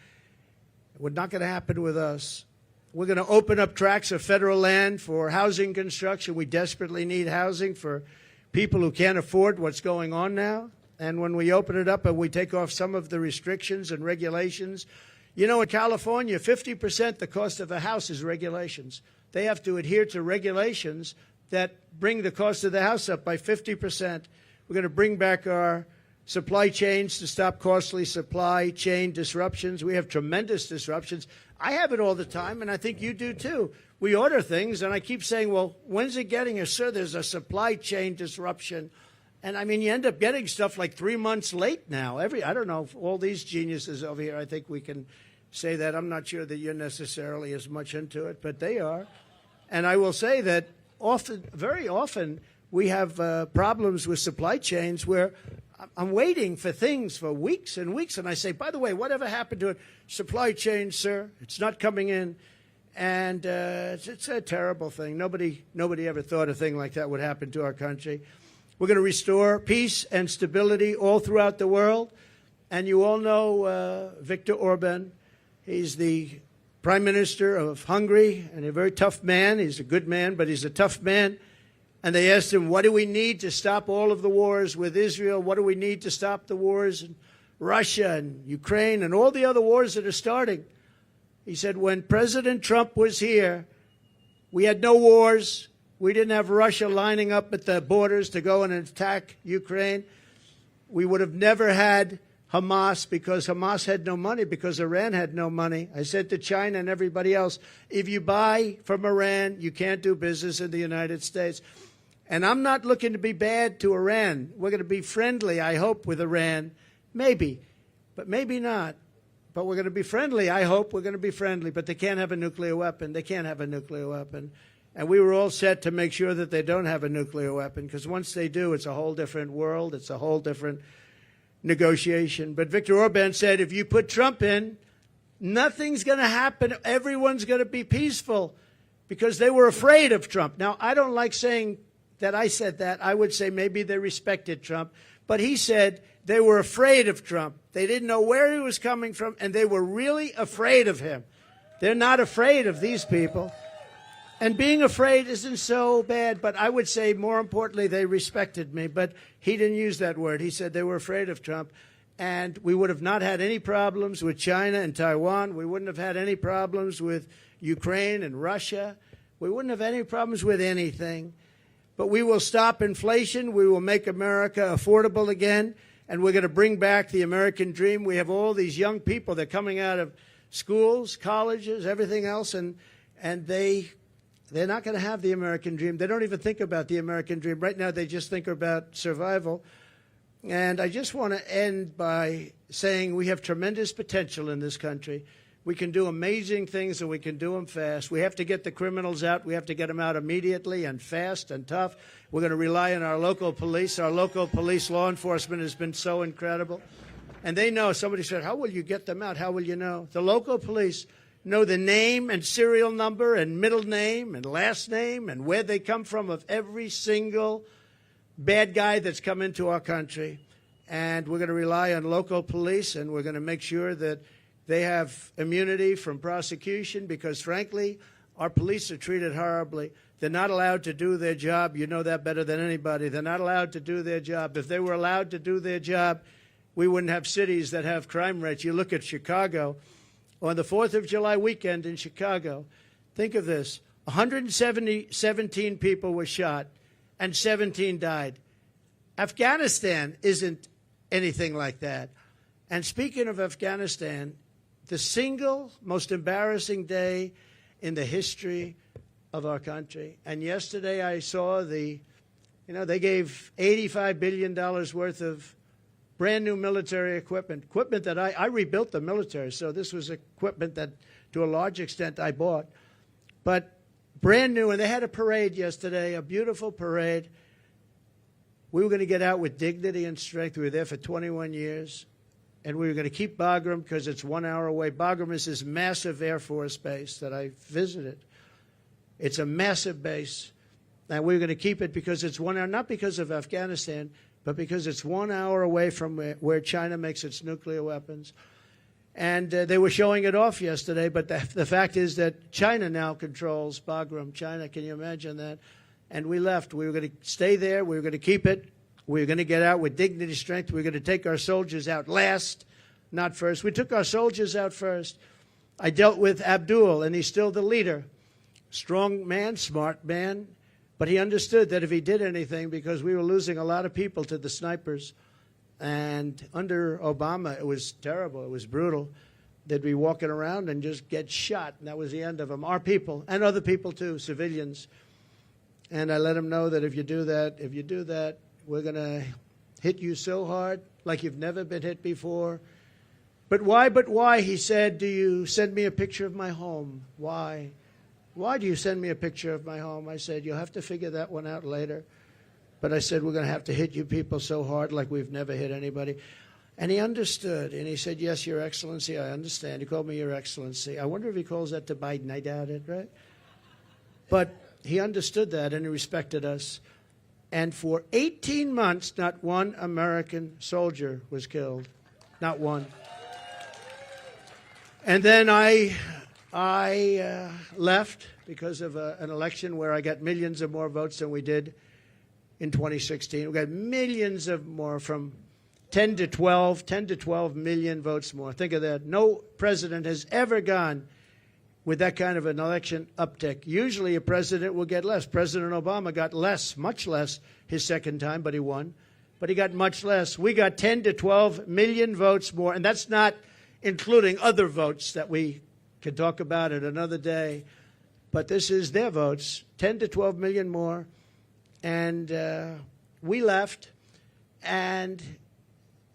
It's not going to happen with us. We're going to open up tracts of federal land for housing construction. We desperately need housing for people who can't afford what's going on now. And when we open it up and we take off some of the restrictions and regulations, you know, in California, 50% the cost of a house is regulations. They have to adhere to regulations that bring the cost of the house up by 50%. We're going to bring back our supply chains to stop costly supply chain disruptions. We have tremendous disruptions. I have it all the time, and I think you do too. We order things, and I keep saying, well, when's it getting here? Sir, there's a supply chain disruption. And, I mean, you end up getting stuff like 3 months late now. I don't know, all these geniuses over here, I think we can say that. I'm not sure that you're necessarily as much into it, but they are. And I will say that very often, we have problems with supply chains where I'm waiting for things for weeks and weeks, and I say, by the way, whatever happened to it? Supply chain, sir, it's not coming in. And it's a terrible thing. Nobody ever thought a thing like that would happen to our country. We're going to restore peace and stability all throughout the world. And you all know Viktor Orban. He's the Prime Minister of Hungary, and a very tough man. He's a good man, but he's a tough man. And they asked him, what do we need to stop all of the wars with Israel? What do we need to stop the wars in Russia and Ukraine and all the other wars that are starting? He said, when President Trump was here, we had no wars. We didn't have Russia lining up at the borders to go and attack Ukraine. We would have never had Hamas, because Hamas had no money, because Iran had no money. I said to China and everybody else, if you buy from Iran, you can't do business in the United States. And I'm not looking to be bad to Iran. We're going to be friendly, I hope, with Iran. Maybe, but maybe not. But we're going to be friendly, I hope. We're going to be friendly, but they can't have a nuclear weapon. They can't have a nuclear weapon. And we were all set to make sure that they don't have a nuclear weapon, because once they do, it's a whole different world. It's a whole different negotiation. But Viktor Orban said, if you put Trump in, nothing's going to happen. Everyone's going to be peaceful, because they were afraid of Trump. Now, I don't like saying that I said that. I would say maybe they respected Trump. But he said they were afraid of Trump. They didn't know where he was coming from, and they were really afraid of him. They're not afraid of these people. And being afraid isn't so bad, but I would say more importantly, they respected me. But he didn't use that word. He said they were afraid of Trump. And we would have not had any problems with China and Taiwan. We wouldn't have had any problems with Ukraine and Russia. We wouldn't have any problems with anything. But we will stop inflation. We will make America affordable again. And we're going to bring back the American dream. We have all these young people. They're coming out of schools, colleges, everything else, and they're not going to have the American dream. They don't even think about the American dream. Right now, they just think about survival. And I just want to end by saying we have tremendous potential in this country. We can do amazing things, and we can do them fast. We have to get the criminals out. We have to get them out immediately and fast and tough. We're going to rely on our local police. Our local police law enforcement has been so incredible. And they know. Somebody said, how will you get them out? How will you know? The local police know the name and serial number and middle name and last name and where they come from of every single bad guy that's come into our country. And we're going to rely on local police, and we're going to make sure that they have immunity from prosecution because, frankly, our police are treated horribly. They're not allowed to do their job. You know that better than anybody. They're not allowed to do their job. If they were allowed to do their job, we wouldn't have cities that have crime rates. You look at Chicago. On the 4th of July weekend in Chicago, think of this. 117 people were shot and 17 died. Afghanistan isn't anything like that. And speaking of Afghanistan, the single most embarrassing day in the history of our country. And yesterday I saw they gave $85 billion worth of brand new military equipment that I rebuilt the military. So this was equipment that to a large extent I bought, but brand new. And they had a parade yesterday, a beautiful parade. We were going to get out with dignity and strength. We were there for 21 years. And we were going to keep Bagram because it's 1 hour away. Bagram is this massive Air Force base that I visited. It's a massive base. And we were going to keep it because it's 1 hour, not because of Afghanistan, but because it's 1 hour away from where China makes its nuclear weapons. And they were showing it off yesterday, but the fact is that China now controls Bagram. China, can you imagine that? And we left. We were going to stay there. We were going to keep it. We were going to get out with dignity, strength. We were going to take our soldiers out last, not first. We took our soldiers out first. I dealt with Abdul, and he's still the leader. Strong man, smart man. But he understood that if he did anything, because we were losing a lot of people to the snipers, and under Obama, it was terrible. It was brutal. They'd be walking around and just get shot, and that was the end of them. Our people, and other people too, civilians. And I let him know that if you do that, we're going to hit you so hard like you've never been hit before. But why, he said, do you send me a picture of my home? Why? Why do you send me a picture of my home? I said, you'll have to figure that one out later. But I said, we're going to have to hit you people so hard like we've never hit anybody. And he understood. And he said, yes, Your Excellency, I understand. He called me Your Excellency. I wonder if he calls that to Biden. I doubt it, right? But he understood that, and he respected us. And for 18 months, not one American soldier was killed. Not one. And then I left because of an election where I got millions of more votes than we did in 2016. We got millions of more, from 10 to 12 million votes more. Think of that. No president has ever gone with that kind of an election uptick. Usually a president will get less. President Obama got less, much less, his second time, but he won. But he got much less. We got 10 to 12 million votes more, and that's not including other votes that we can talk about at another day. But this is their votes, 10 to 12 million more. And we left, and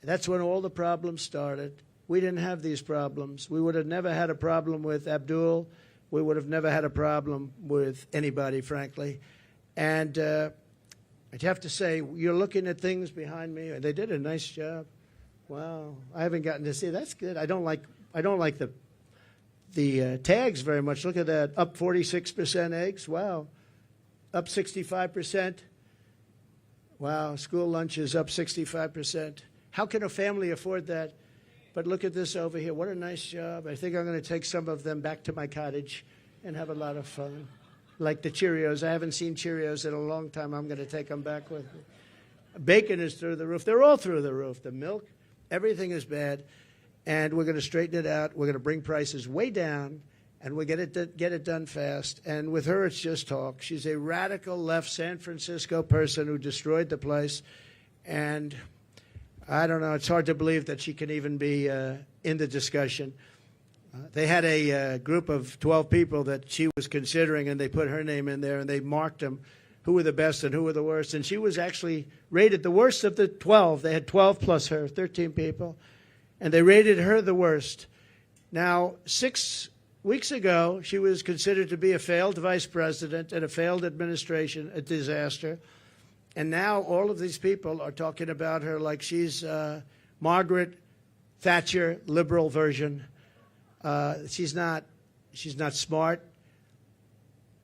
that's when all the problems started. We didn't have these problems. We would have never had a problem with Abdul. We would have never had a problem with anybody, frankly. And I'd have to say, you're looking at things behind me. They did a nice job. Wow, I haven't gotten to see. That's good. I don't like the tags very much. Look at that, up 46% eggs. Wow, up 65%. Wow, school lunch is up 65%. How can a family afford that? But look at this over here. What a nice job. I think I'm going to take some of them back to my cottage and have a lot of fun. like the Cheerios. I haven't seen Cheerios in a long time. I'm going to take them back with me. Bacon is through the roof. They're all through the roof. The milk, everything is bad. And we're going to straighten it out. We're going to bring prices way down, and we'll get it done fast. And with her, it's just talk. She's a radical left San Francisco person who destroyed the place. And I don't know. It's hard to believe that she can even be in the discussion. They had a group of 12 people that she was considering, and they put her name in there, and they marked them, who were the best and who were the worst. And she was actually rated the worst of the 12. They had 12 plus her, 13 people. And they rated her the worst. Now, 6 weeks ago, she was considered to be a failed vice president and a failed administration, a disaster. And now all of these people are talking about her like she's Margaret Thatcher, liberal version. She's not smart.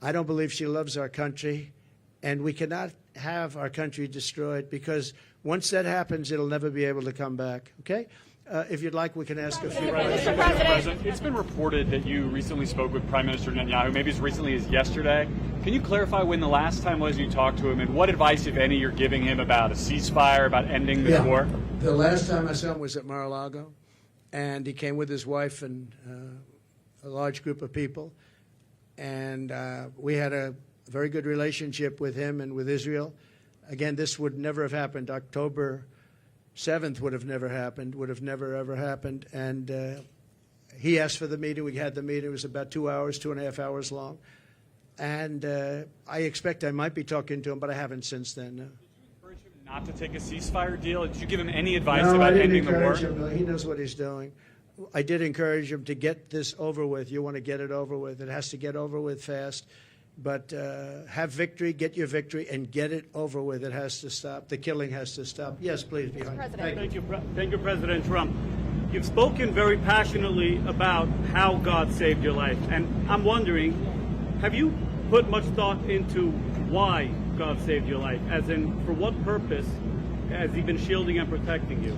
I don't believe she loves our country. And we cannot have our country destroyed, because once that happens, it'll never be able to come back. Okay? If you'd like, we can ask a few questions.
It's been reported that you recently spoke with Prime Minister Netanyahu, maybe as recently as yesterday. Can you clarify when the last time was you talked to him, and what advice, if any, you're giving him about a ceasefire, about ending this war?
The last time I saw him was at Mar-a-Lago, and he came with his wife and a large group of people. And we had a very good relationship with him and with Israel. Again, this would never have happened. October 7th would have never happened, would have never, ever happened. And he asked for the meeting. We had the meeting. It was about 2 hours, 2.5 hours long. And I expect I might be talking to him, but I haven't since then. No.
Did you encourage him not to take a ceasefire deal? Did you give him any advice about ending the war?
No, I didn't encourage him. He knows what he's doing. I did encourage him to get this over with. You want to get it over with. It has to get over with fast. But have victory, get your victory, and get it over with. It has to stop. The killing has to stop. Yes, please.
Thank you, President Trump. You've spoken very passionately about how God saved your life. And I'm wondering, have you put much thought into why God saved your life? As in, for what purpose has he been shielding and protecting you?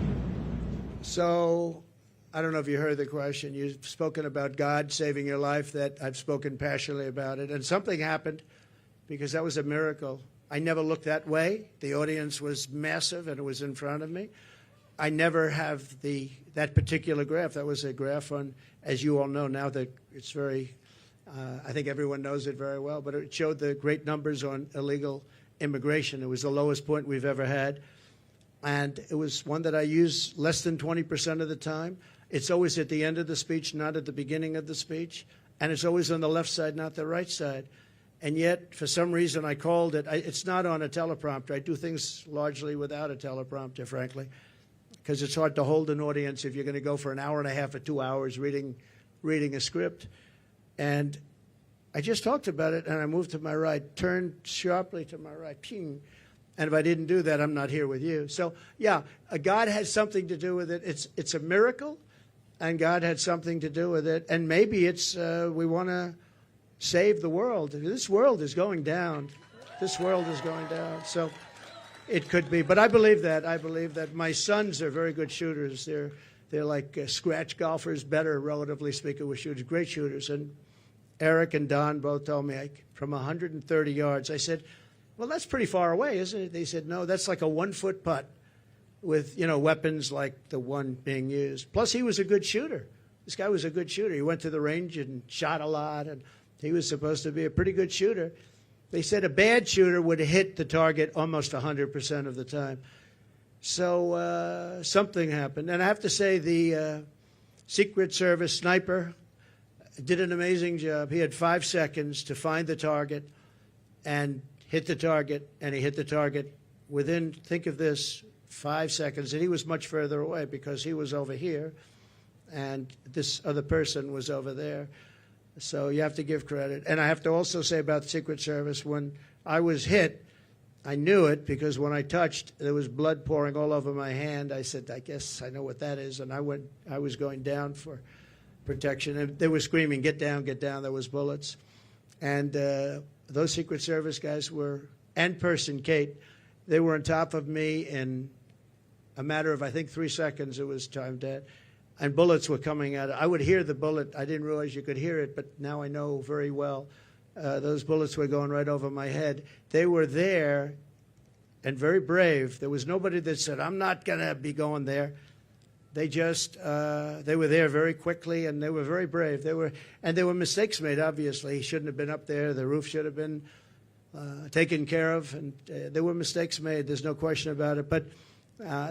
So, I don't know if you heard the question. You've spoken about God saving your life. That I've spoken passionately about it. And something happened, because that was a miracle. I never looked that way. The audience was massive, and it was in front of me. I never have that particular graph. That was a graph on, as you all know now, that it's very, I think everyone knows it very well, but it showed the great numbers on illegal immigration. It was the lowest point we've ever had. And it was one that I use less than 20% of the time. It's always at the end of the speech, not at the beginning of the speech. And it's always on the left side, not the right side. And yet, for some reason, I called it. It's not on a teleprompter. I do things largely without a teleprompter, frankly, because it's hard to hold an audience if you're going to go for an hour and a half or 2 hours reading a script. And I just talked about it, and I moved to my right, turned sharply to my right, ping. And if I didn't do that, I'm not here with you. So, yeah, God has something to do with it. It's a miracle. And God had something to do with it. And maybe it's we want to save the world. This world is going down. This world is going down. So it could be. But I believe that. I believe that. My sons are very good shooters. They're like scratch golfers, better, relatively speaking, with shooters. Great shooters. And Eric and Don both told me from 130 yards. I said, well, that's pretty far away, isn't it? They said, no, that's like a 1-foot putt, with, weapons like the one being used. Plus, he was a good shooter. This guy was a good shooter. He went to the range and shot a lot, and he was supposed to be a pretty good shooter. They said a bad shooter would hit the target almost 100% of the time. So something happened. And I have to say the Secret Service sniper did an amazing job. He had 5 seconds to find the target and hit the target, and he hit the target within, think of this, 5 seconds, and he was much further away because he was over here, and this other person was over there. So you have to give credit. And I have to also say about the Secret Service, when I was hit, I knew it because when I touched, there was blood pouring all over my hand. I said, I guess I know what that is, and I was going down for protection. And they were screaming, get down, get down. There was bullets. And those Secret Service guys were, and person Kate, they were on top of me in a matter of, I think, 3 seconds. It was time dead. And bullets were coming out. I would hear the bullet. I didn't realize you could hear it, but now I know very well. those bullets were going right over my head. They were there and very brave. There was nobody that said, I'm not going to be going there. They just, they were there very quickly, and they were very brave. And there were mistakes made, obviously. He shouldn't have been up there. The roof should have been taken care of, and there were mistakes made. There's no question about it. But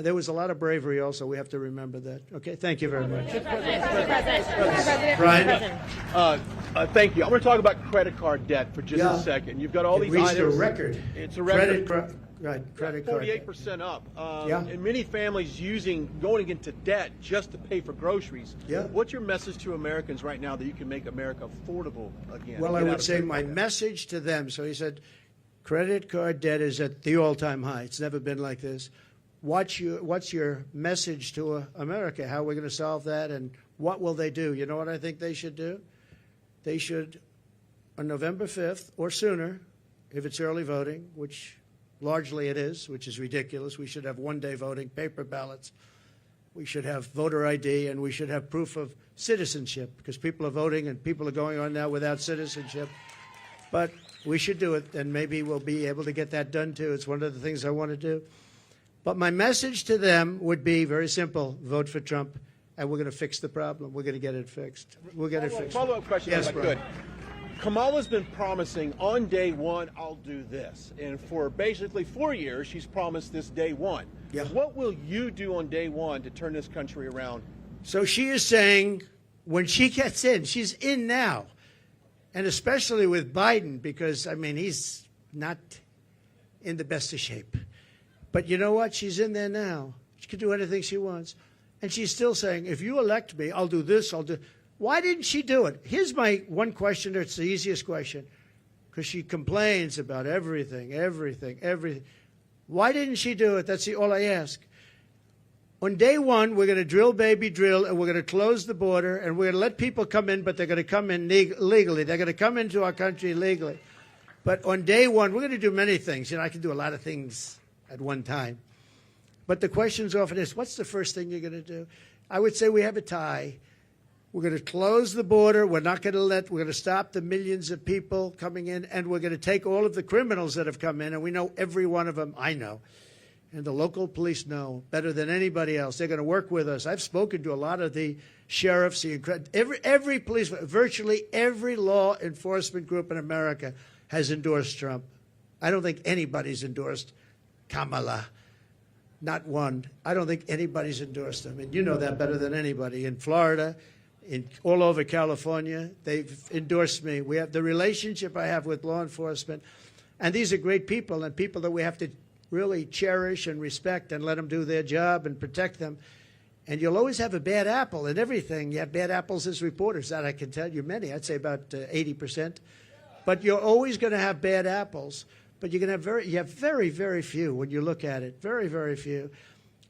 there was a lot of bravery also. We have to remember that. Okay, thank you very much.
Mr. President.
Brian?
Thank you. I'm going to talk about credit card debt for just a second. You've got all these
reached
items.
a record.
It's a record.
Credit card.
48% up.
Yeah.
And many families going into debt just to pay for groceries.
Yeah.
What's your message to Americans right now that you can make America affordable again?
Well, I would say my message to them, so he said, credit card debt is at the all-time high. It's never been like this. What's your message to America? How are we going to solve that, and what will they do? You know what I think they should do? They should, on November 5th or sooner, if it's early voting, which largely it is, which is ridiculous. We should have one-day voting, paper ballots. We should have voter ID, and we should have proof of citizenship, because people are voting and people are going on now without citizenship. But we should do it, and maybe we'll be able to get that done, too. It's one of the things I want to do. But my message to them would be very simple. Vote for Trump, and we're going to fix the problem. We're going to get it fixed. We'll get it fixed.
Follow-up question,
yes,
if I could. Kamala's been promising on day one, I'll do this. And for basically 4 years, she's promised this day one.
Yeah.
What will you do on day one to turn this country around?
So she is saying when she gets in, she's in now. And especially with Biden, because, I mean, he's not in the best of shape. But you know what? She's in there now. She can do anything she wants. And she's still saying, if you elect me, I'll do this, I'll do... Why didn't she do it? Here's my one question. It's the easiest question. Because she complains about everything. Why didn't she do it? That's all I ask. On day one, we're going to drill, baby, drill, and we're going to close the border, and we're going to let people come in, but they're going to come in legally. They're going to come into our country legally. But on day one, we're going to do many things. You know, I can do a lot of things at one time. But the question's often is, what's the first thing you're going to do? I would say we have a tie. We're going to close the border. We're going to stop the millions of people coming in, and we're going to take all of the criminals that have come in, and we know every one of them. I know. And the local police know better than anybody else. They're going to work with us. I've spoken to a lot of the sheriffs, every police, virtually every law enforcement group in America has endorsed Trump. I don't think anybody's endorsed Kamala. Not one. I don't think anybody's endorsed him. And you know that better than anybody. In Florida, all over California, they've endorsed me. We have the relationship I have with law enforcement. And these are great people, and people that we have to really cherish and respect and let them do their job and protect them. And you'll always have a bad apple in everything. You have bad apples as reporters. That I can tell you many. I'd say about 80%. But you're always going to have bad apples. But you have very, very few when you look at it. Very, very few.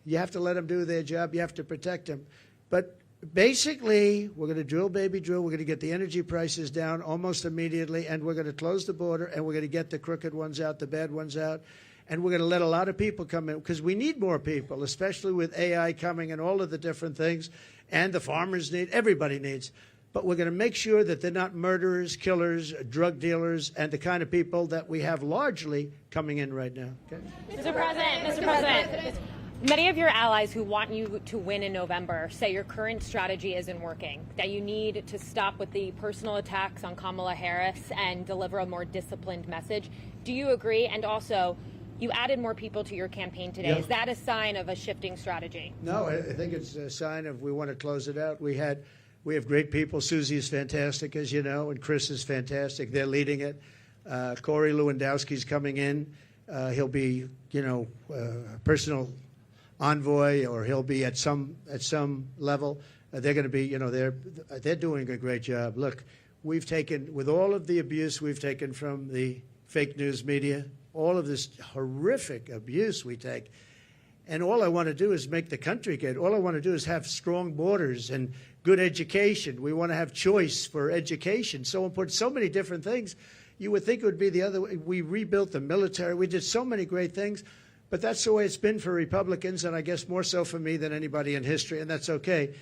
You have to let them do their job. You have to protect them. But basically, we're going to drill, baby, drill. We're going to get the energy prices down almost immediately, and we're going to close the border, and we're going to get the crooked ones out, the bad ones out, and we're going to let a lot of people come in, because we need more people, especially with AI coming and all of the different things, and the farmers need, everybody needs. But we're going to make sure that they're not murderers, killers, drug dealers, and the kind of people that we have largely coming in right now. Okay?
Mr. President, many of your allies who want you to win in November say your current strategy isn't working, that you need to stop with the personal attacks on Kamala Harris and deliver a more disciplined message. Do you agree? And also, you added more people to your campaign today.
Yeah.
Is that a sign of a shifting strategy?
No, I think it's a sign of we want to close it out. We have great people. Susie is fantastic, as you know, and Chris is fantastic. They're leading it. Corey Lewandowski's coming in. He'll be, personal envoy, or he'll be at some level. They're going to be, they're doing a great job. Look, we've taken, with all of the abuse we've taken from the fake news media, all of this horrific abuse we take, and all I want to do is make the country good. All I want to do is have strong borders and good education. We want to have choice for education. So important, so many different things. You would think it would be the other way. We rebuilt the military. We did so many great things. But that's the way it's been for Republicans, and I guess more so for me than anybody in history, and that's okay,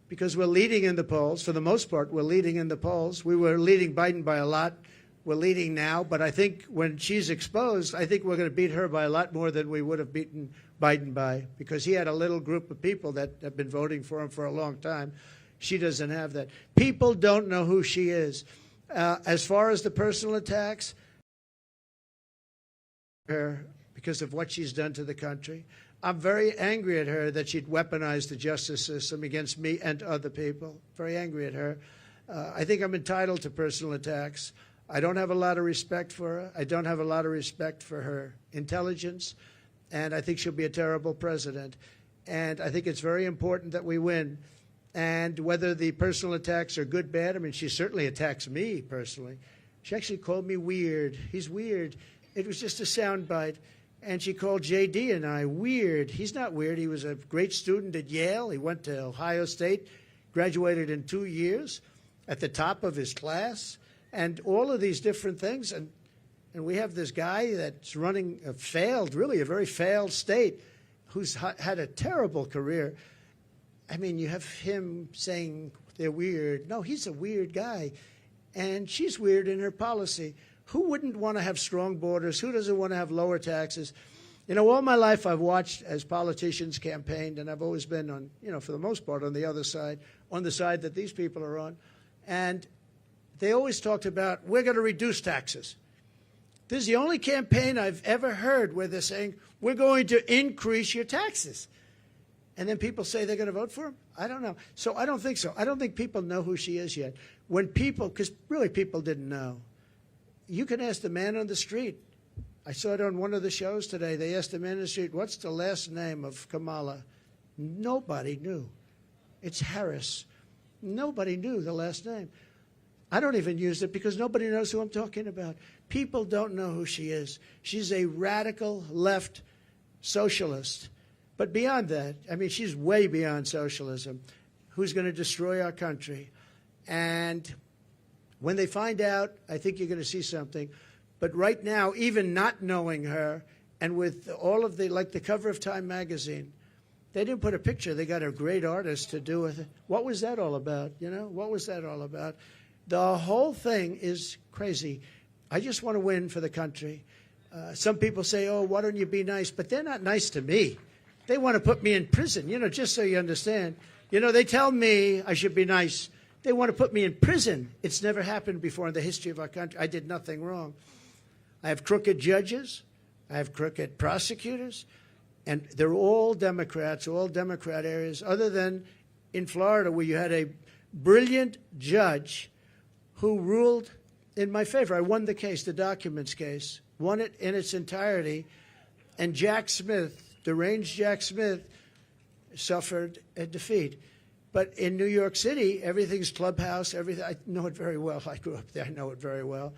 because we're leading in the polls. For the most part, we're leading in the polls. We were leading Biden by a lot. we're leading now, but I think when she's exposed, I think we're going to beat her by a lot more than we would have beaten Biden by, because he had a little group of people that have been voting for him for a long time. She doesn't have that. People don't know who she is. As far as the personal attacks, her because of what she's done to the country. I'm very angry at her that she'd weaponized the justice system against me and other people. Very angry at her. I think I'm entitled to personal attacks. I don't have a lot of respect for her. I don't have a lot of respect for her intelligence, and I think she'll be a terrible president. And I think it's very important that we win. And whether the personal attacks are good, bad, I mean, she certainly attacks me personally. She actually called me weird. He's weird. It was just a soundbite. And she called J.D. and I weird. He's not weird. He was a great student at Yale. He went to Ohio State, graduated in 2 years, at the top of his class, and all of these different things. And we have this guy that's running a very failed state, who's had a terrible career. I mean, you have him saying they're weird. No, he's a weird guy. And she's weird in her policy. Who wouldn't want to have strong borders? Who doesn't want to have lower taxes? You know, all my life I've watched as politicians campaigned, and I've always been on, you know, for the most part on the other side, on the side that these people are on. And they always talked about, we're going to reduce taxes. This is the only campaign I've ever heard where they're saying, we're going to increase your taxes. And then people say they're going to vote for him? I don't know. So I don't think so. I don't think people know who she is yet. When people, because really people didn't know. You can ask the man on the street. I saw it on one of the shows today. They asked the man on the street, what's the last name of Kamala? Nobody knew. It's Harris. Nobody knew the last name. I don't even use it because nobody knows who I'm talking about. People don't know who she is. She's a radical left socialist. But beyond that, I mean, she's way beyond socialism, who's going to destroy our country. And when they find out, I think you're going to see something. But right now, even not knowing her, and with all of the, like the cover of Time magazine, they didn't put a picture. They got a great artist to do it. What was that all about? You know, what was that all about? The whole thing is crazy. I just want to win for the country. Some people say, oh, why don't you be nice? But they're not nice to me. They want to put me in prison, you know, just so you understand. You know, they tell me I should be nice. They want to put me in prison. It's never happened before in the history of our country. I did nothing wrong. I have crooked judges. I have crooked prosecutors. And they're all Democrats, all Democrat areas, other than in Florida, where you had a brilliant judge who ruled in my favor. I won the case, the documents case, won it in its entirety. And Jack Smith, deranged Jack Smith, suffered a defeat. But in New York City, everything's clubhouse, everything. I know it very well. I grew up there. I know it very well.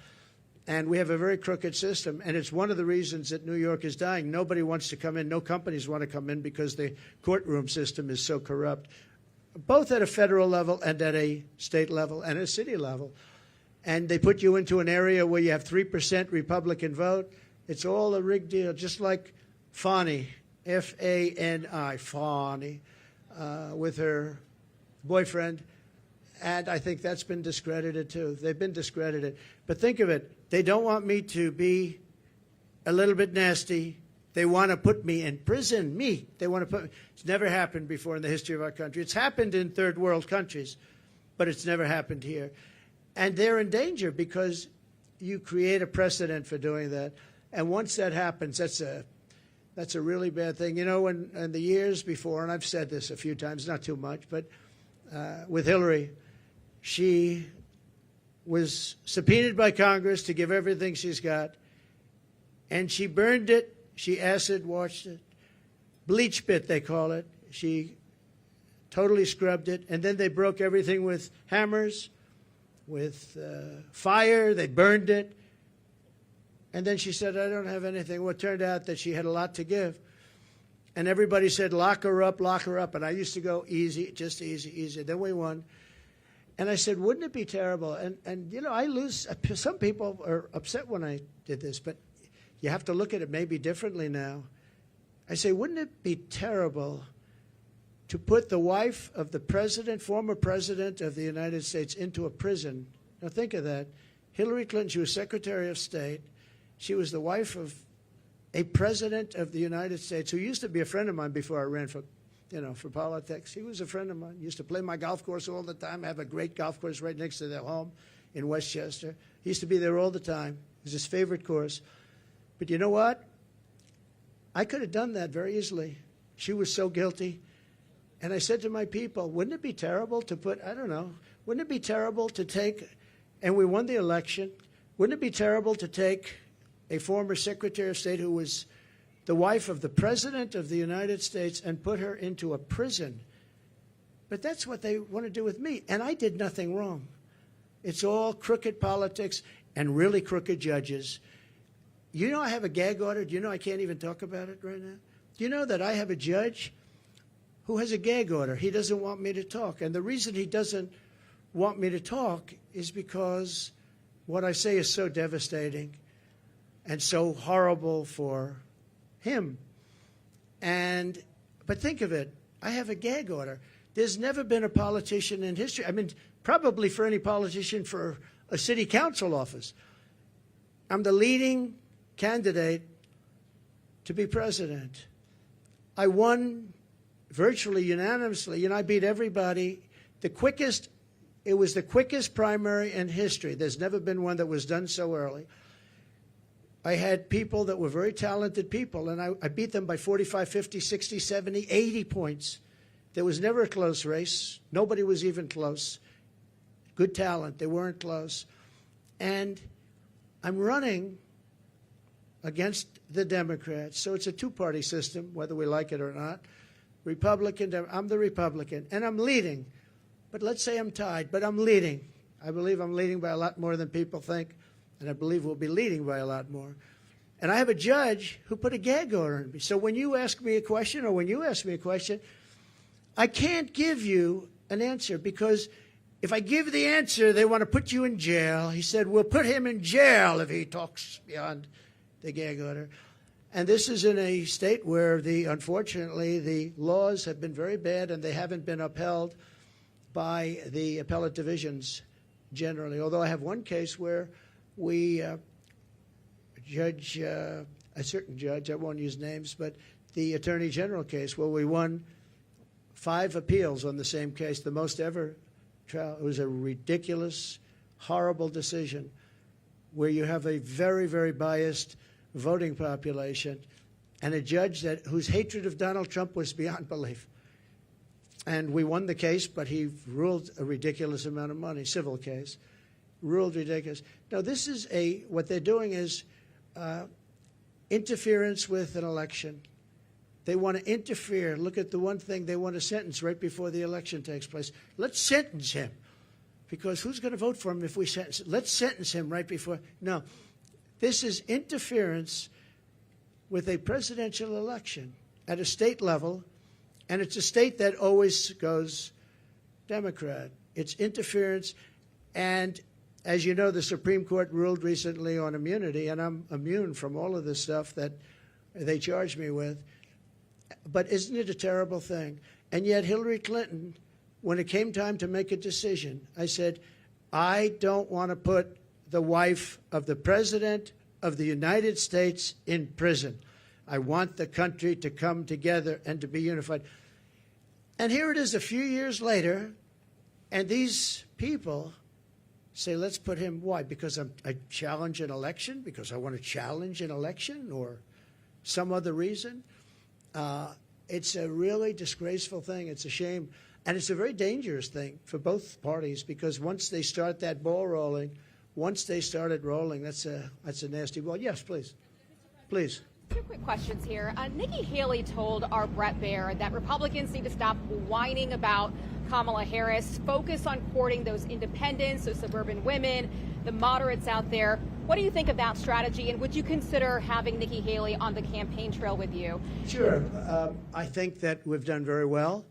And we have a very crooked system. And it's one of the reasons that New York is dying. Nobody wants to come in. No companies want to come in because the courtroom system is so corrupt, both at a federal level and at a state level and a city level. And they put you into an area where you have 3% Republican vote. It's all a rigged deal, just like Fani, F-A-N-I, Fani, with her boyfriend, and I think that's been discredited too. They've been discredited. But think of it. They don't want me to be a little bit nasty. They want to put me in prison. Me. They want to put me. It's never happened before in the history of our country. It's happened in third world countries, but it's never happened here. And they're in danger because you create a precedent for doing that. And once that happens, that's a really bad thing. You know, in the years before, and I've said this a few times, not too much, but with Hillary, she was subpoenaed by Congress to give everything she's got, and she burned it, she acid washed it, bleach bit they call it. She totally scrubbed it, and then they broke everything with hammers, with fire, they burned it. And then she said, I don't have anything. Well, it turned out that she had a lot to give. And everybody said, lock her up, lock her up. And I used to go, easy, just easy, easy. Then we won. And I said, wouldn't it be terrible? And you know, I lose. Some people are upset when I did this, but you have to look at it maybe differently now. I say, wouldn't it be terrible to put the wife of the president, former president of the United States, into a prison? Now think of that. Hillary Clinton, she was Secretary of State. She was the wife of a president of the United States who used to be a friend of mine before I ran for politics. He was a friend of mine. He used to play my golf course all the time. I have a great golf course right next to their home in Westchester. He used to be there all the time. It was his favorite course. But you know what? I could have done that very easily. She was so guilty. And I said to my people, wouldn't it be terrible to put, I don't know, wouldn't it be terrible to take, and we won the election, wouldn't it be terrible to take a former Secretary of State who was the wife of the President of the United States and put her into a prison? But that's what they want to do with me. And I did nothing wrong. It's all crooked politics and really crooked judges. You know I have a gag order. Do you know I can't even talk about it right now? Do you know that I have a judge who has a gag order? He doesn't want me to talk. And the reason he doesn't want me to talk is because what I say is so devastating and so horrible for him. But think of it. I have a gag order. There's never been a politician in history, I mean, probably for any politician for a city council office. I'm the leading candidate to be president. I won virtually unanimously. I beat everybody. It was the quickest primary in history. There's never been one that was done so early. I had people that were very talented people, and I beat them by 45, 50, 60, 70, 80 points. There was never a close race. Nobody was even close. Good talent. They weren't close. And I'm running against the Democrats. So it's a two-party system, whether we like it or not. Republican, I'm the Republican, and I'm leading. But let's say I'm tied, but I'm leading. I believe I'm leading by a lot more than people think, and I believe we'll be leading by a lot more. And I have a judge who put a gag order on me. So when you ask me a question or when you ask me a question, I can't give you an answer because if I give the answer, they want to put you in jail. He said, we'll put him in jail if he talks beyond the gag order. And this is in a state where, unfortunately, the laws have been very bad and they haven't been upheld by the appellate divisions generally. Although I have one case where we a certain judge, I won't use names, but the Attorney General case where we won 5 appeals on the same case, the most ever trial. It was a ridiculous, horrible decision where you have a very, very biased voting population and a judge whose hatred of Donald Trump was beyond belief. And we won the case, but he ruled a ridiculous amount of money, civil case, ruled ridiculous. Now, this is what they're doing is interference with an election. They want to interfere. Look at the one thing they want to sentence right before the election takes place. Let's sentence him. Because who's going to vote for him if we sentence him? Let's sentence him right before. No. This is interference with a presidential election at a state level, and it's a state that always goes Democrat. It's interference, and as you know, the Supreme Court ruled recently on immunity, and I'm immune from all of this stuff that they charge me with. But isn't it a terrible thing? And yet Hillary Clinton, when it came time to make a decision, I said, I don't want to put the wife of the President of the United States in prison. I want the country to come together and to be unified. And here it is a few years later, and these people say, let's put him, why? Because I challenge an election? Because I want to challenge an election or some other reason? It's a really disgraceful thing. It's a shame. And it's a very dangerous thing for both parties because once they start that ball rolling, once they started rolling, that's a nasty ball. Yes, please. Please.
2 quick questions here. Nikki Haley told our Brett Baer that Republicans need to stop whining about Kamala Harris, focus on courting those independents, those suburban women, the moderates out there. What do you think of that strategy, and would you consider having Nikki Haley on the campaign trail with you?
Sure. I think that we've done very well.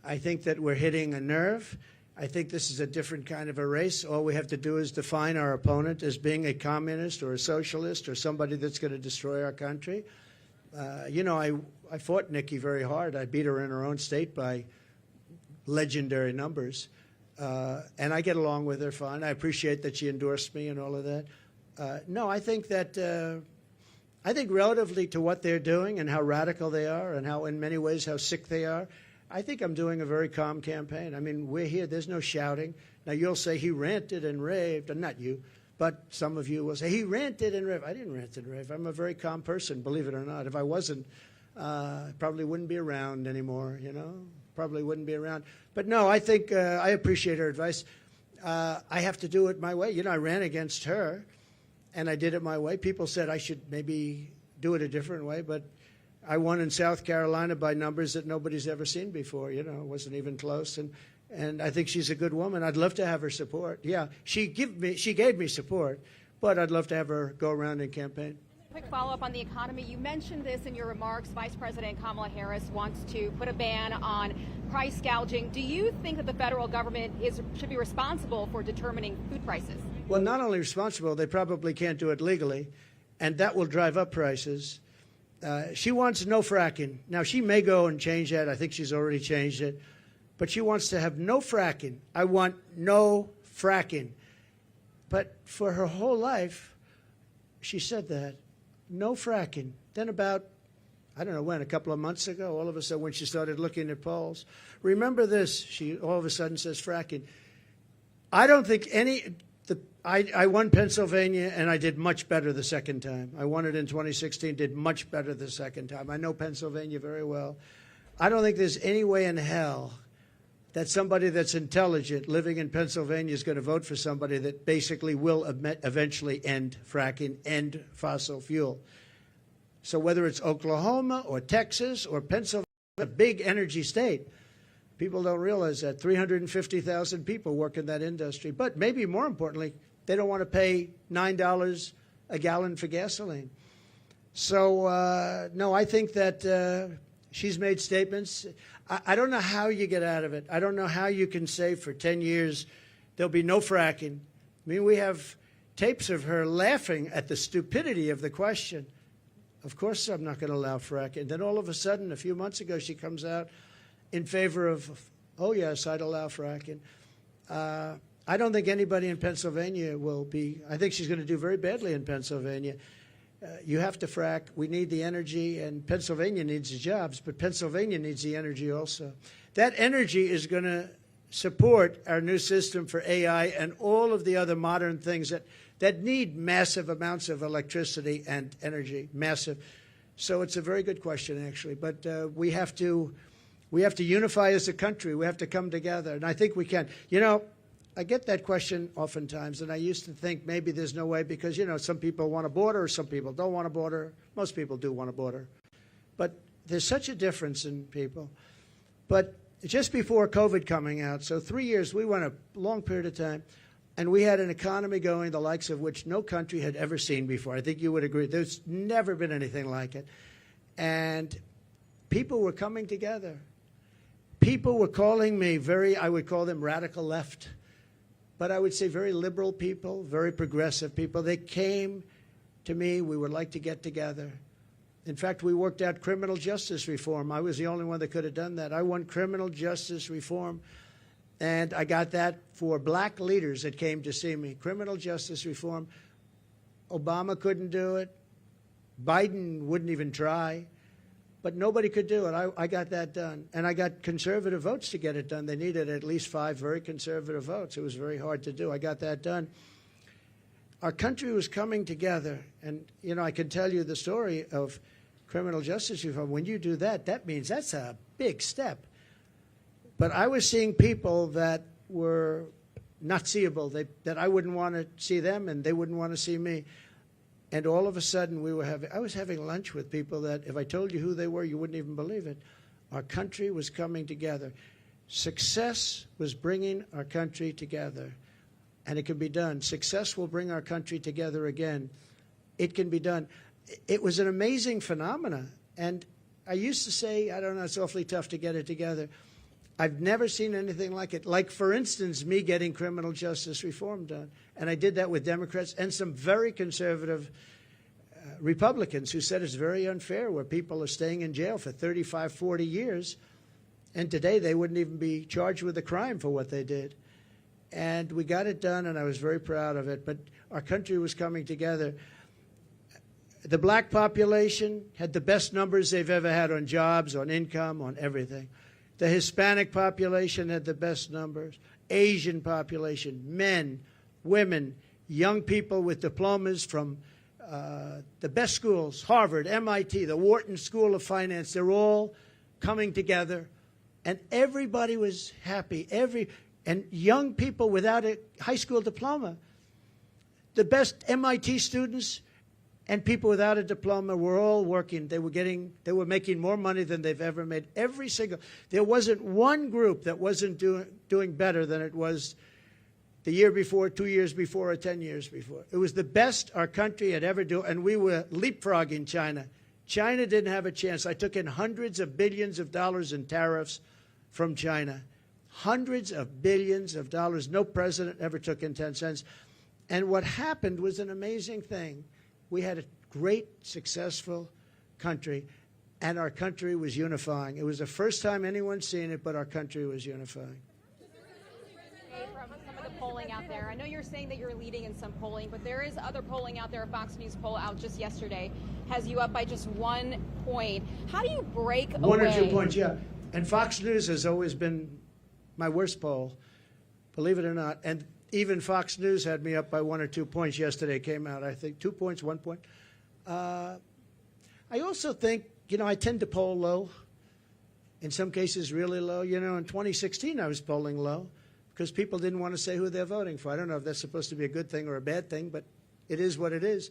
I think that we're hitting a nerve. I think this is a different kind of a race. All we have to do is define our opponent as being a communist or a socialist or somebody that's going to destroy our country. I fought Nikki very hard. I beat her in her own state by legendary numbers. And I get along with her fine. I appreciate that she endorsed me and all of that. No, I think that I think relatively to what they're doing and how radical they are and how, in many ways, how sick they are, I think I'm doing a very calm campaign. I mean, we're here. There's no shouting. Now, you'll say he ranted and raved, and not you, but some of you will say he ranted and raved. I didn't rant and rave. I'm a very calm person, believe it or not. If I wasn't, I probably wouldn't be around anymore, you know, probably wouldn't be around. But no, I think I appreciate her advice. I have to do it my way. You know, I ran against her, and I did it my way. People said I should maybe do it a different way, but I won in South Carolina by numbers that nobody's ever seen before. You know, it wasn't even close. And I think she's a good woman. I'd love to have her support. Yeah, she gave me support, but I'd love to have her go around and campaign.
Quick follow-up on the economy. You mentioned this in your remarks. Vice President Kamala Harris wants to put a ban on price gouging. Do you think that the federal government should be responsible for determining food prices?
Well, not only responsible, they probably can't do it legally, and that will drive up prices. She wants no fracking. Now, she may go and change that. I think she's already changed it. But she wants to have no fracking. I want no fracking. But for her whole life, she said that. No fracking. Then about, I don't know when, a couple of months ago, all of a sudden when she started looking at polls, remember this, she all of a sudden says fracking. I don't think I won Pennsylvania, and I did much better the second time. I won it in 2016, did much better the second time. I know Pennsylvania very well. I don't think there's any way in hell that somebody that's intelligent living in Pennsylvania is going to vote for somebody that basically will eventually end fracking, end fossil fuel. So whether it's Oklahoma or Texas or Pennsylvania, a big energy state, people don't realize that 350,000 people work in that industry. But maybe more importantly, they don't want to pay $9 a gallon for gasoline. So, no, I think that she's made statements. I don't know how you get out of it. I don't know how you can say for 10 years there'll be no fracking. I mean, we have tapes of her laughing at the stupidity of the question. Of course I'm not going to allow fracking. Then all of a sudden, a few months ago, she comes out in favor of, oh, yes, I'd allow fracking. I don't think anybody in Pennsylvania will be. I think she's going to do very badly in Pennsylvania. You have to frack. We need the energy, and Pennsylvania needs the jobs, but Pennsylvania needs the energy also. That energy is going to support our new system for AI and all of the other modern things that need massive amounts of electricity and energy, massive. So it's a very good question, actually. But we have to unify as a country. We have to come together, and I think we can. You know, I get that question oftentimes, and I used to think maybe there's no way because, you know, some people want a border, some people don't want a border. Most people do want a border. But there's such a difference in people. But just before COVID coming out, so 3 years, we went a long period of time, and we had an economy going the likes of which no country had ever seen before. I think you would agree. There's never been anything like it. And people were coming together. People were calling me I would call them radical left. But I would say very liberal people, very progressive people. They came to me. We would like to get together. In fact, we worked out criminal justice reform. I was the only one that could have done that. I won criminal justice reform, and I got that for black leaders that came to see me. Criminal justice reform. Obama couldn't do it. Biden wouldn't even try. But nobody could do it. I got that done. And I got conservative votes to get it done. They needed at least 5 very conservative votes. It was very hard to do. I got that done. Our country was coming together. And, you know, I can tell you the story of criminal justice reform. When you do that, that means that's a big step. But I was seeing people that were not seeable, that I wouldn't want to see them and they wouldn't want to see me. And all of a sudden, I was having lunch with people that, if I told you who they were, you wouldn't even believe it. Our country was coming together. Success was bringing our country together. And it can be done. Success will bring our country together again. It can be done. It was an amazing phenomenon. And I used to say, I don't know, it's awfully tough to get it together. I've never seen anything like it. Like, for instance, me getting criminal justice reform done. And I did that with Democrats and some very conservative Republicans who said it's very unfair where people are staying in jail for 35, 40 years. And today they wouldn't even be charged with a crime for what they did. And we got it done, and I was very proud of it. But our country was coming together. The black population had the best numbers they've ever had on jobs, on income, on everything. The Hispanic population had the best numbers. Asian population, men, women, young people with diplomas from the best schools, Harvard, MIT, the Wharton School of Finance, they're all coming together. And everybody was happy. And young people without a high school diploma. The best MIT students and people without a diploma were all working. They were making more money than they've ever made. There wasn't one group that wasn't doing better than it was the year before, 2 years before, or 10 years before. It was the best our country had ever done, and we were leapfrogging China. China didn't have a chance. I took in hundreds of billions of dollars in tariffs from China. Hundreds of billions of dollars. No president ever took in 10 cents. And what happened was an amazing thing. We had a great, successful country, and our country was unifying. It was the first time anyone's seen it, but our country was unifying.
From some of the polling out there, I know you're saying that you're leading in some polling, but there is other polling out there. A Fox News poll out just yesterday has you up by just 1 point. How do you break away?
1 or 2 points, yeah. And Fox News has always been my worst poll, believe it or not. And even Fox News had me up by 1 or 2 points yesterday. Came out, I think, 2 points, 1 point. I also think, I tend to poll low. In some cases, really low. In 2016, I was polling low because people didn't want to say who they're voting for. I don't know if that's supposed to be a good thing or a bad thing, but it is what it is.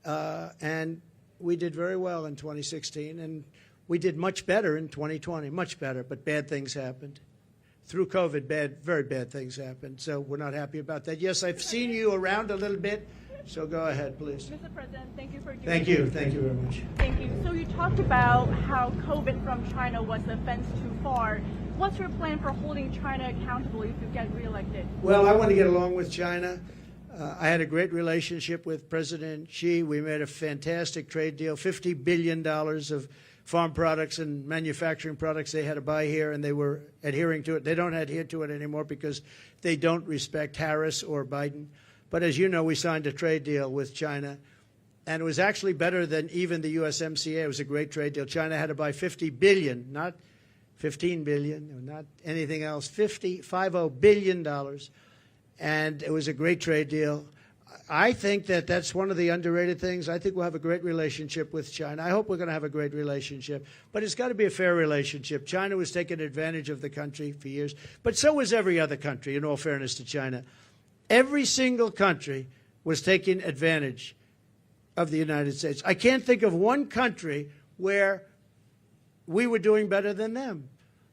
And we did very well in 2016, and we did much better in 2020, much better, but bad things happened. Through COVID, very bad things happened, so we're not happy about that. Yes, I've seen you around a little bit, so go ahead, please.
Mr. President, thank you for doing
Thank you very much.
Thank you. So you talked about how COVID from China was a fence too far. What's your plan for holding China accountable if you get reelected?
Well, I want to get along with China. I had a great relationship with President Xi. We made a fantastic trade deal, $50 billion of farm products and manufacturing products they had to buy here, and they were adhering to it. They don't adhere to it anymore because they don't respect Harris or Biden. But as you know, we signed a trade deal with China, and it was actually better than even the USMCA. It was a great trade deal. China had to buy $50 billion, not $15 billion, not anything else, $50 billion. And it was a great trade deal. I think that that's one of the underrated things. I think we'll have a great relationship with China. I hope we're going to have a great relationship. But it's got to be a fair relationship. China was taking advantage of the country for years. But so was every other country, in all fairness to China. Every single country was taking advantage of the United States. I can't think of one country where we were doing better than them.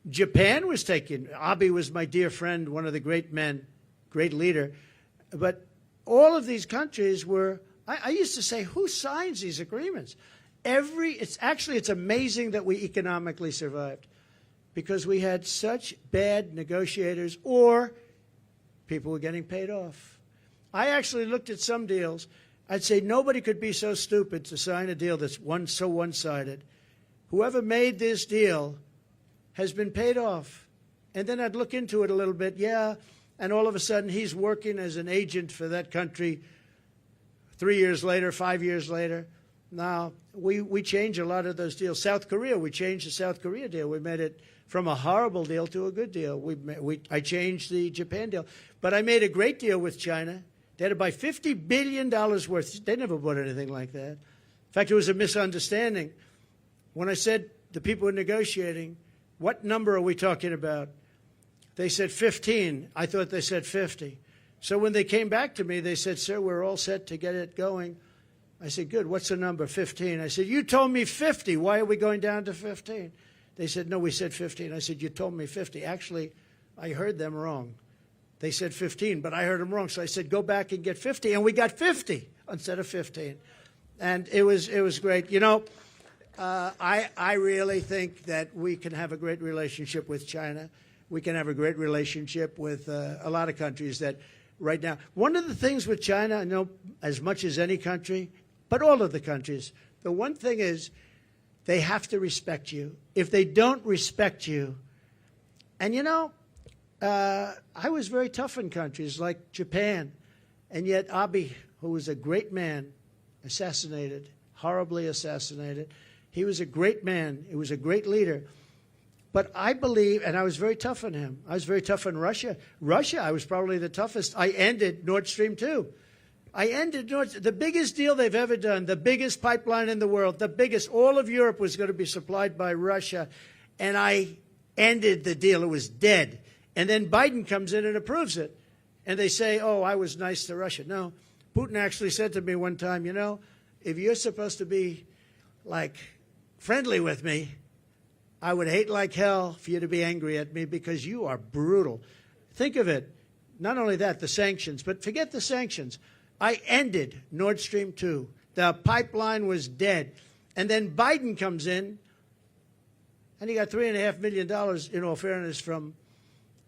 Japan was taking, Abe was my dear friend, one of the great men, great leader. But all of these countries were, I used to say, who signs these agreements? It's amazing that we economically survived because we had such bad negotiators or people were getting paid off. I actually looked at some deals. I'd say nobody could be so stupid to sign a deal that's so one-sided. Whoever made this deal has been paid off. And then I'd look into it a little bit, and all of a sudden he's working as an agent for that country 3 years later, 5 years later. Now, we changed a lot of those deals. South Korea, we changed the South Korea deal. We made it from a horrible deal to a good deal. I changed the Japan deal. But I made a great deal with China. They had to buy $50 billion worth. They never bought anything like that. In fact, it was a misunderstanding. When I said the people were negotiating, what number are we talking about? They said 15. I thought they said 50. So when they came back to me, they said, sir, we're all set to get it going. I said, good, what's the number? 15. I said, you told me 50. Why are we going down to 15? They said, no, we said 15. I said, you told me 50. Actually, I heard them wrong. They said 15, but I heard them wrong. So I said, go back and get 50. And we got 50 instead of 15. And it was great. You know, I really think that we can have a great relationship with China. We can have a great relationship with a lot of countries that right now. One of the things with China, I know as much as any country, but all of the countries, the one thing is they have to respect you. If they don't respect you, and you know, I was very tough in countries like Japan, and yet Abe, who was a great man, assassinated, horribly assassinated. He was a great man. He was a great leader. But I believe, and I was very tough on him. I was very tough on Russia. Russia, I was probably the toughest. I ended Nord Stream 2. I ended the biggest deal they've ever done, the biggest pipeline in the world, the biggest. All of Europe was going to be supplied by Russia, and I ended the deal. It was dead. And then Biden comes in and approves it. And they say, oh, I was nice to Russia. No, Putin actually said to me one time, you know, if you're supposed to be, like, friendly with me, I would hate like hell for you to be angry at me because you are brutal. Think of it. Not only that, the sanctions, but forget the sanctions. I ended Nord Stream 2. The pipeline was dead. And then Biden comes in, and he got $3.5 million, in all fairness, from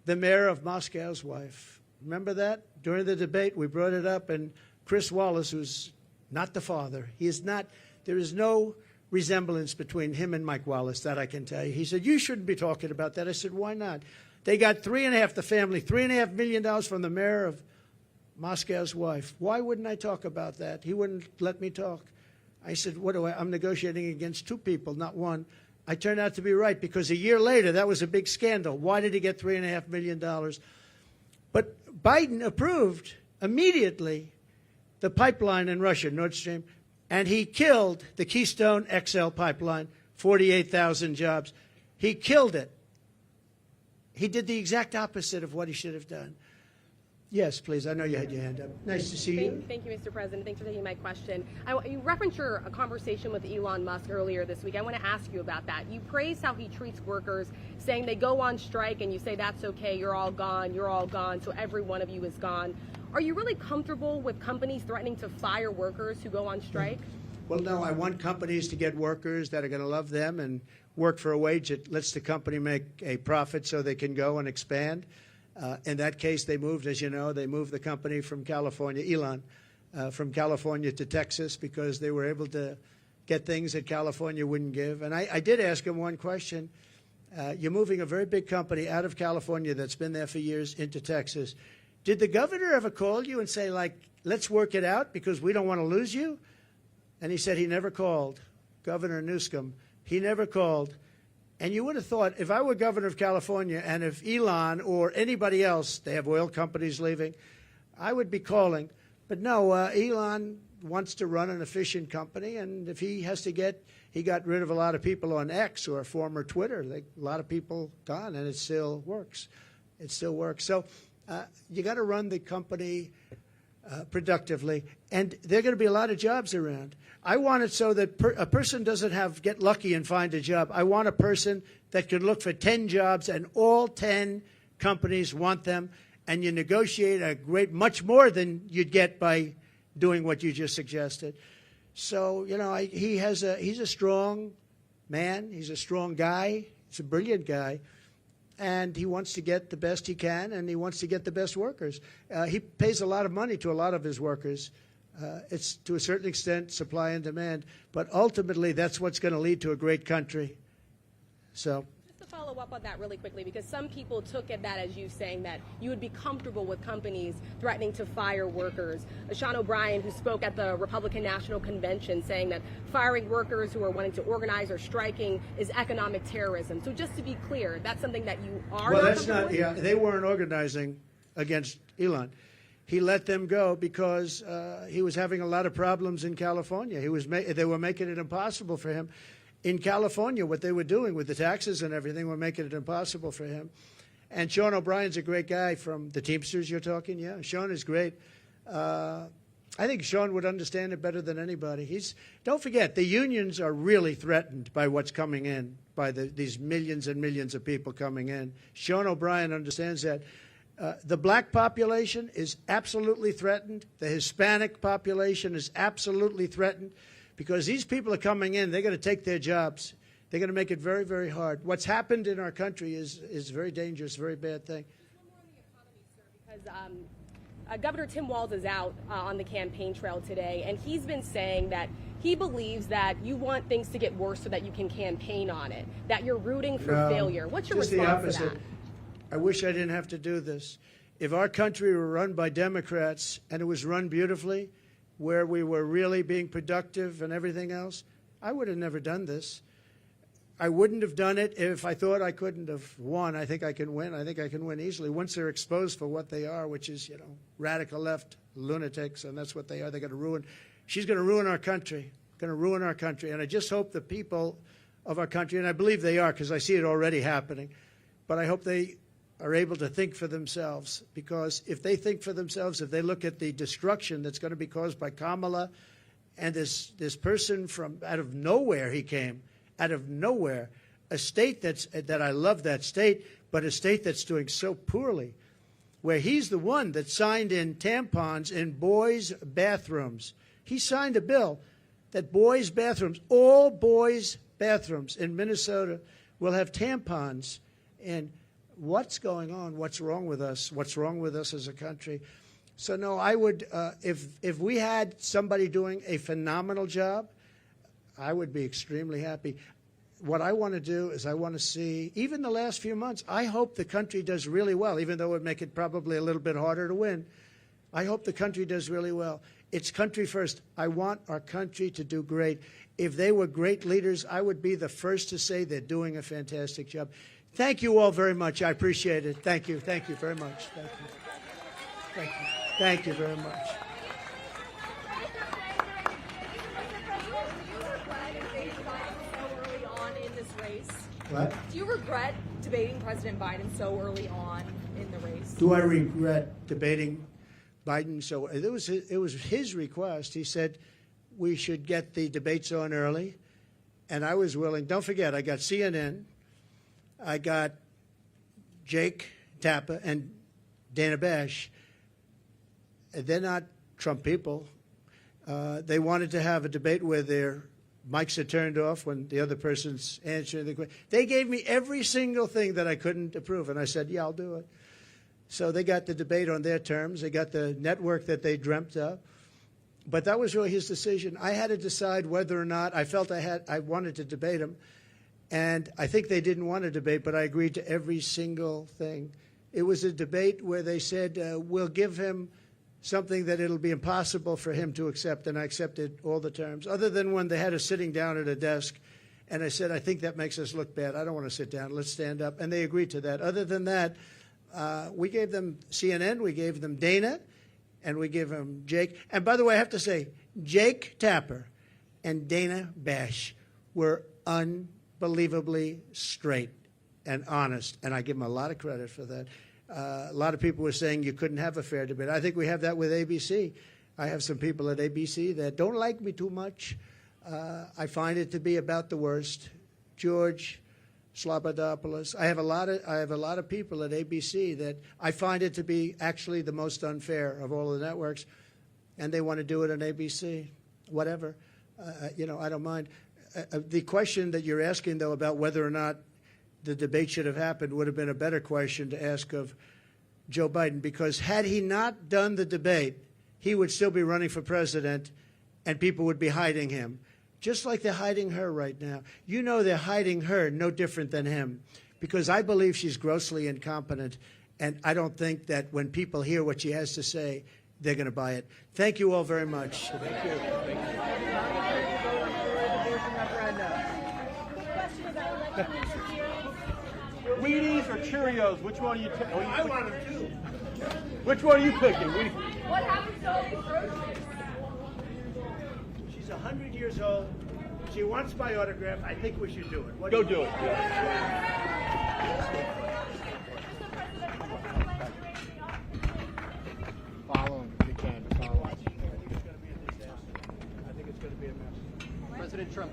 the mayor of Moscow's wife. Remember that? During the debate, we brought it up, and Chris Wallace, who's not the father, he is not, there is no resemblance between him and Mike Wallace, that I can tell you. He said, you shouldn't be talking about that. I said, why not? They got the family, $3.5 million from the mayor of Moscow's wife. Why wouldn't I talk about that? He wouldn't let me talk. I said, I'm negotiating against two people, not one. I turned out to be right because a year later, that was a big scandal. Why did he get $3.5 million? But Biden approved immediately the pipeline in Russia, Nord Stream, and he killed the Keystone XL pipeline, 48,000 jobs. He killed it. He did the exact opposite of what he should have done. Yes, please. I know you had your hand up. Nice to see you.
Thank you, Mr. President. Thanks for taking my question. You referenced your conversation with Elon Musk earlier this week. I want to ask you about that. You praise how he treats workers, saying they go on strike, and you say that's okay, you're all gone, so every one of you is gone. Are you really comfortable with companies threatening to fire workers who go on strike?
Well, no, I want companies to get workers that are going to love them and work for a wage that lets the company make a profit so they can go and expand. In that case, they moved, as you know, they moved the company from California, Elon, from California to Texas because they were able to get things that California wouldn't give. And I did ask him one question. You're moving a very big company out of California that's been there for years into Texas. Did the governor ever call you and say, like, let's work it out because we don't want to lose you? And he said he never called. Governor Newsom, he never called. And you would have thought, if I were governor of California and if Elon or anybody else, they have oil companies leaving, I would be calling. But no, Elon wants to run an efficient company, and if he has to he got rid of a lot of people on X or former Twitter. A lot of people gone, and it still works. It still works. So you got to run the company productively, and there are going to be a lot of jobs around. I want it so that a person doesn't get lucky and find a job. I want a person that can look for 10 jobs, and all 10 companies want them, and you negotiate much more than you'd get by doing what you just suggested. So, you know, he's a strong man. He's a strong guy. He's a brilliant guy. And he wants to get the best he can, and he wants to get the best workers. He pays a lot of money to a lot of his workers. It's, to a certain extent, supply and demand. But ultimately, that's what's going to lead to a great country. So.
Just to follow up on that really quickly, because some people took at that as you saying that you would be comfortable with companies threatening to fire workers. Sean O'Brien, who spoke at the Republican National Convention, saying that firing workers who are wanting to organize or striking is economic terrorism. So just to be clear, that's something that you are
well,
not
that's not, yeah, they weren't organizing against Elon. He let them go because he was having a lot of problems in California. They were making it impossible for him. In California, what they were doing with the taxes and everything were making it impossible for him. And Sean O'Brien's a great guy from the Teamsters you're talking, yeah. Sean is great. I think Sean would understand it better than anybody. Don't forget, the unions are really threatened by what's coming in, by these millions and millions of people coming in. Sean O'Brien understands that. The black population is absolutely threatened. The Hispanic population is absolutely threatened because these people are coming in. They're going to take their jobs. They're going to make it very, very hard. What's happened in our country is very dangerous, very bad thing.
One more on the economy, sir, because Governor Tim Walz is out on the campaign trail today, and he's been saying that he believes that you want things to get worse so that you can campaign on it, that you're rooting for failure. What's your response to that?
I wish I didn't have to do this. If our country were run by Democrats and it was run beautifully, where we were really being productive and everything else, I would have never done this. I wouldn't have done it if I thought I couldn't have won. I think I can win. I think I can win easily. Once they're exposed for what they are, which is, radical left lunatics, and that's what they are. They're going to ruin. She's going to ruin our country. Going to ruin our country. And I just hope the people of our country, and I believe they are because I see it already happening, but I hope they are able to think for themselves, because if they think for themselves, if they look at the destruction that's going to be caused by Kamala and this person from out of nowhere, he came out of nowhere, a state that I love that state, but a state that's doing so poorly, where he's the one that signed in tampons in boys' bathrooms. He signed a bill that boys' bathrooms, all boys' bathrooms in Minnesota will have tampons. And what's going on? What's wrong with us? What's wrong with us as a country? So no, I would, if we had somebody doing a phenomenal job, I would be extremely happy. What I want to do is I want to see, even the last few months, I hope the country does really well, even though it would make it probably a little bit harder to win. I hope the country does really well. It's country first. I want our country to do great. If they were great leaders, I would be the first to say they're doing a fantastic job. Thank you all very much. I appreciate it. Thank you. Thank you very much. Thank you. Thank you. Thank you very much. What?
Do you regret debating President Biden so early on in the race?
Do I regret debating Biden? So it was his request. He said we should get the debates on early, and I was willing. Don't forget, I got CNN, I got Jake Tapper and Dana Bash. They're not Trump people. They wanted to have a debate where their mics are turned off when the other person's answering the question. They gave me every single thing that I couldn't approve, and I said, yeah, I'll do it. So they got the debate on their terms. They got the network that they dreamt of. But that was really his decision. I had to decide whether or not I felt I wanted to debate him. And I think they didn't want to debate, but I agreed to every single thing. It was a debate where they said, we'll give him something that it'll be impossible for him to accept, and I accepted all the terms, other than when they had us sitting down at a desk, and I said, I think that makes us look bad. I don't want to sit down. Let's stand up. And they agreed to that. Other than that, we gave them CNN, we gave them Dana, and we gave them Jake. And by the way, I have to say, Jake Tapper and Dana Bash were unbelievably straight and honest, and I give them a lot of credit for that. A lot of people were saying you couldn't have a fair debate. I think we have that with ABC. I have some people at ABC that don't like me too much. I find it to be about the worst. George Slobodopoulos. I have a lot of people at ABC that I find it to be actually the most unfair of all the networks, and they want to do it on ABC. Whatever, I don't mind. The question that you're asking, though, about whether or not the debate should have happened would have been a better question to ask of Joe Biden, because had he not done the debate, he would still be running for president and people would be hiding him, just like they're hiding her right now. You know they're hiding her no different than him, because I believe she's grossly incompetent, and I don't think that when people hear what she has to say, they're going to buy it. Thank you all very much. Thank you.
Wheaties or Cheerios? Which one are you taking?
I want them too.
Which one are you picking?
What happens to all these groceries?
She's 100 years old. She wants my autograph. I think we should do it. What
Go
do you
do it. Yeah.
Follow him if you can. Follow him.
I think it's going to be a disaster. I think it's going to be a mess.
President Trump.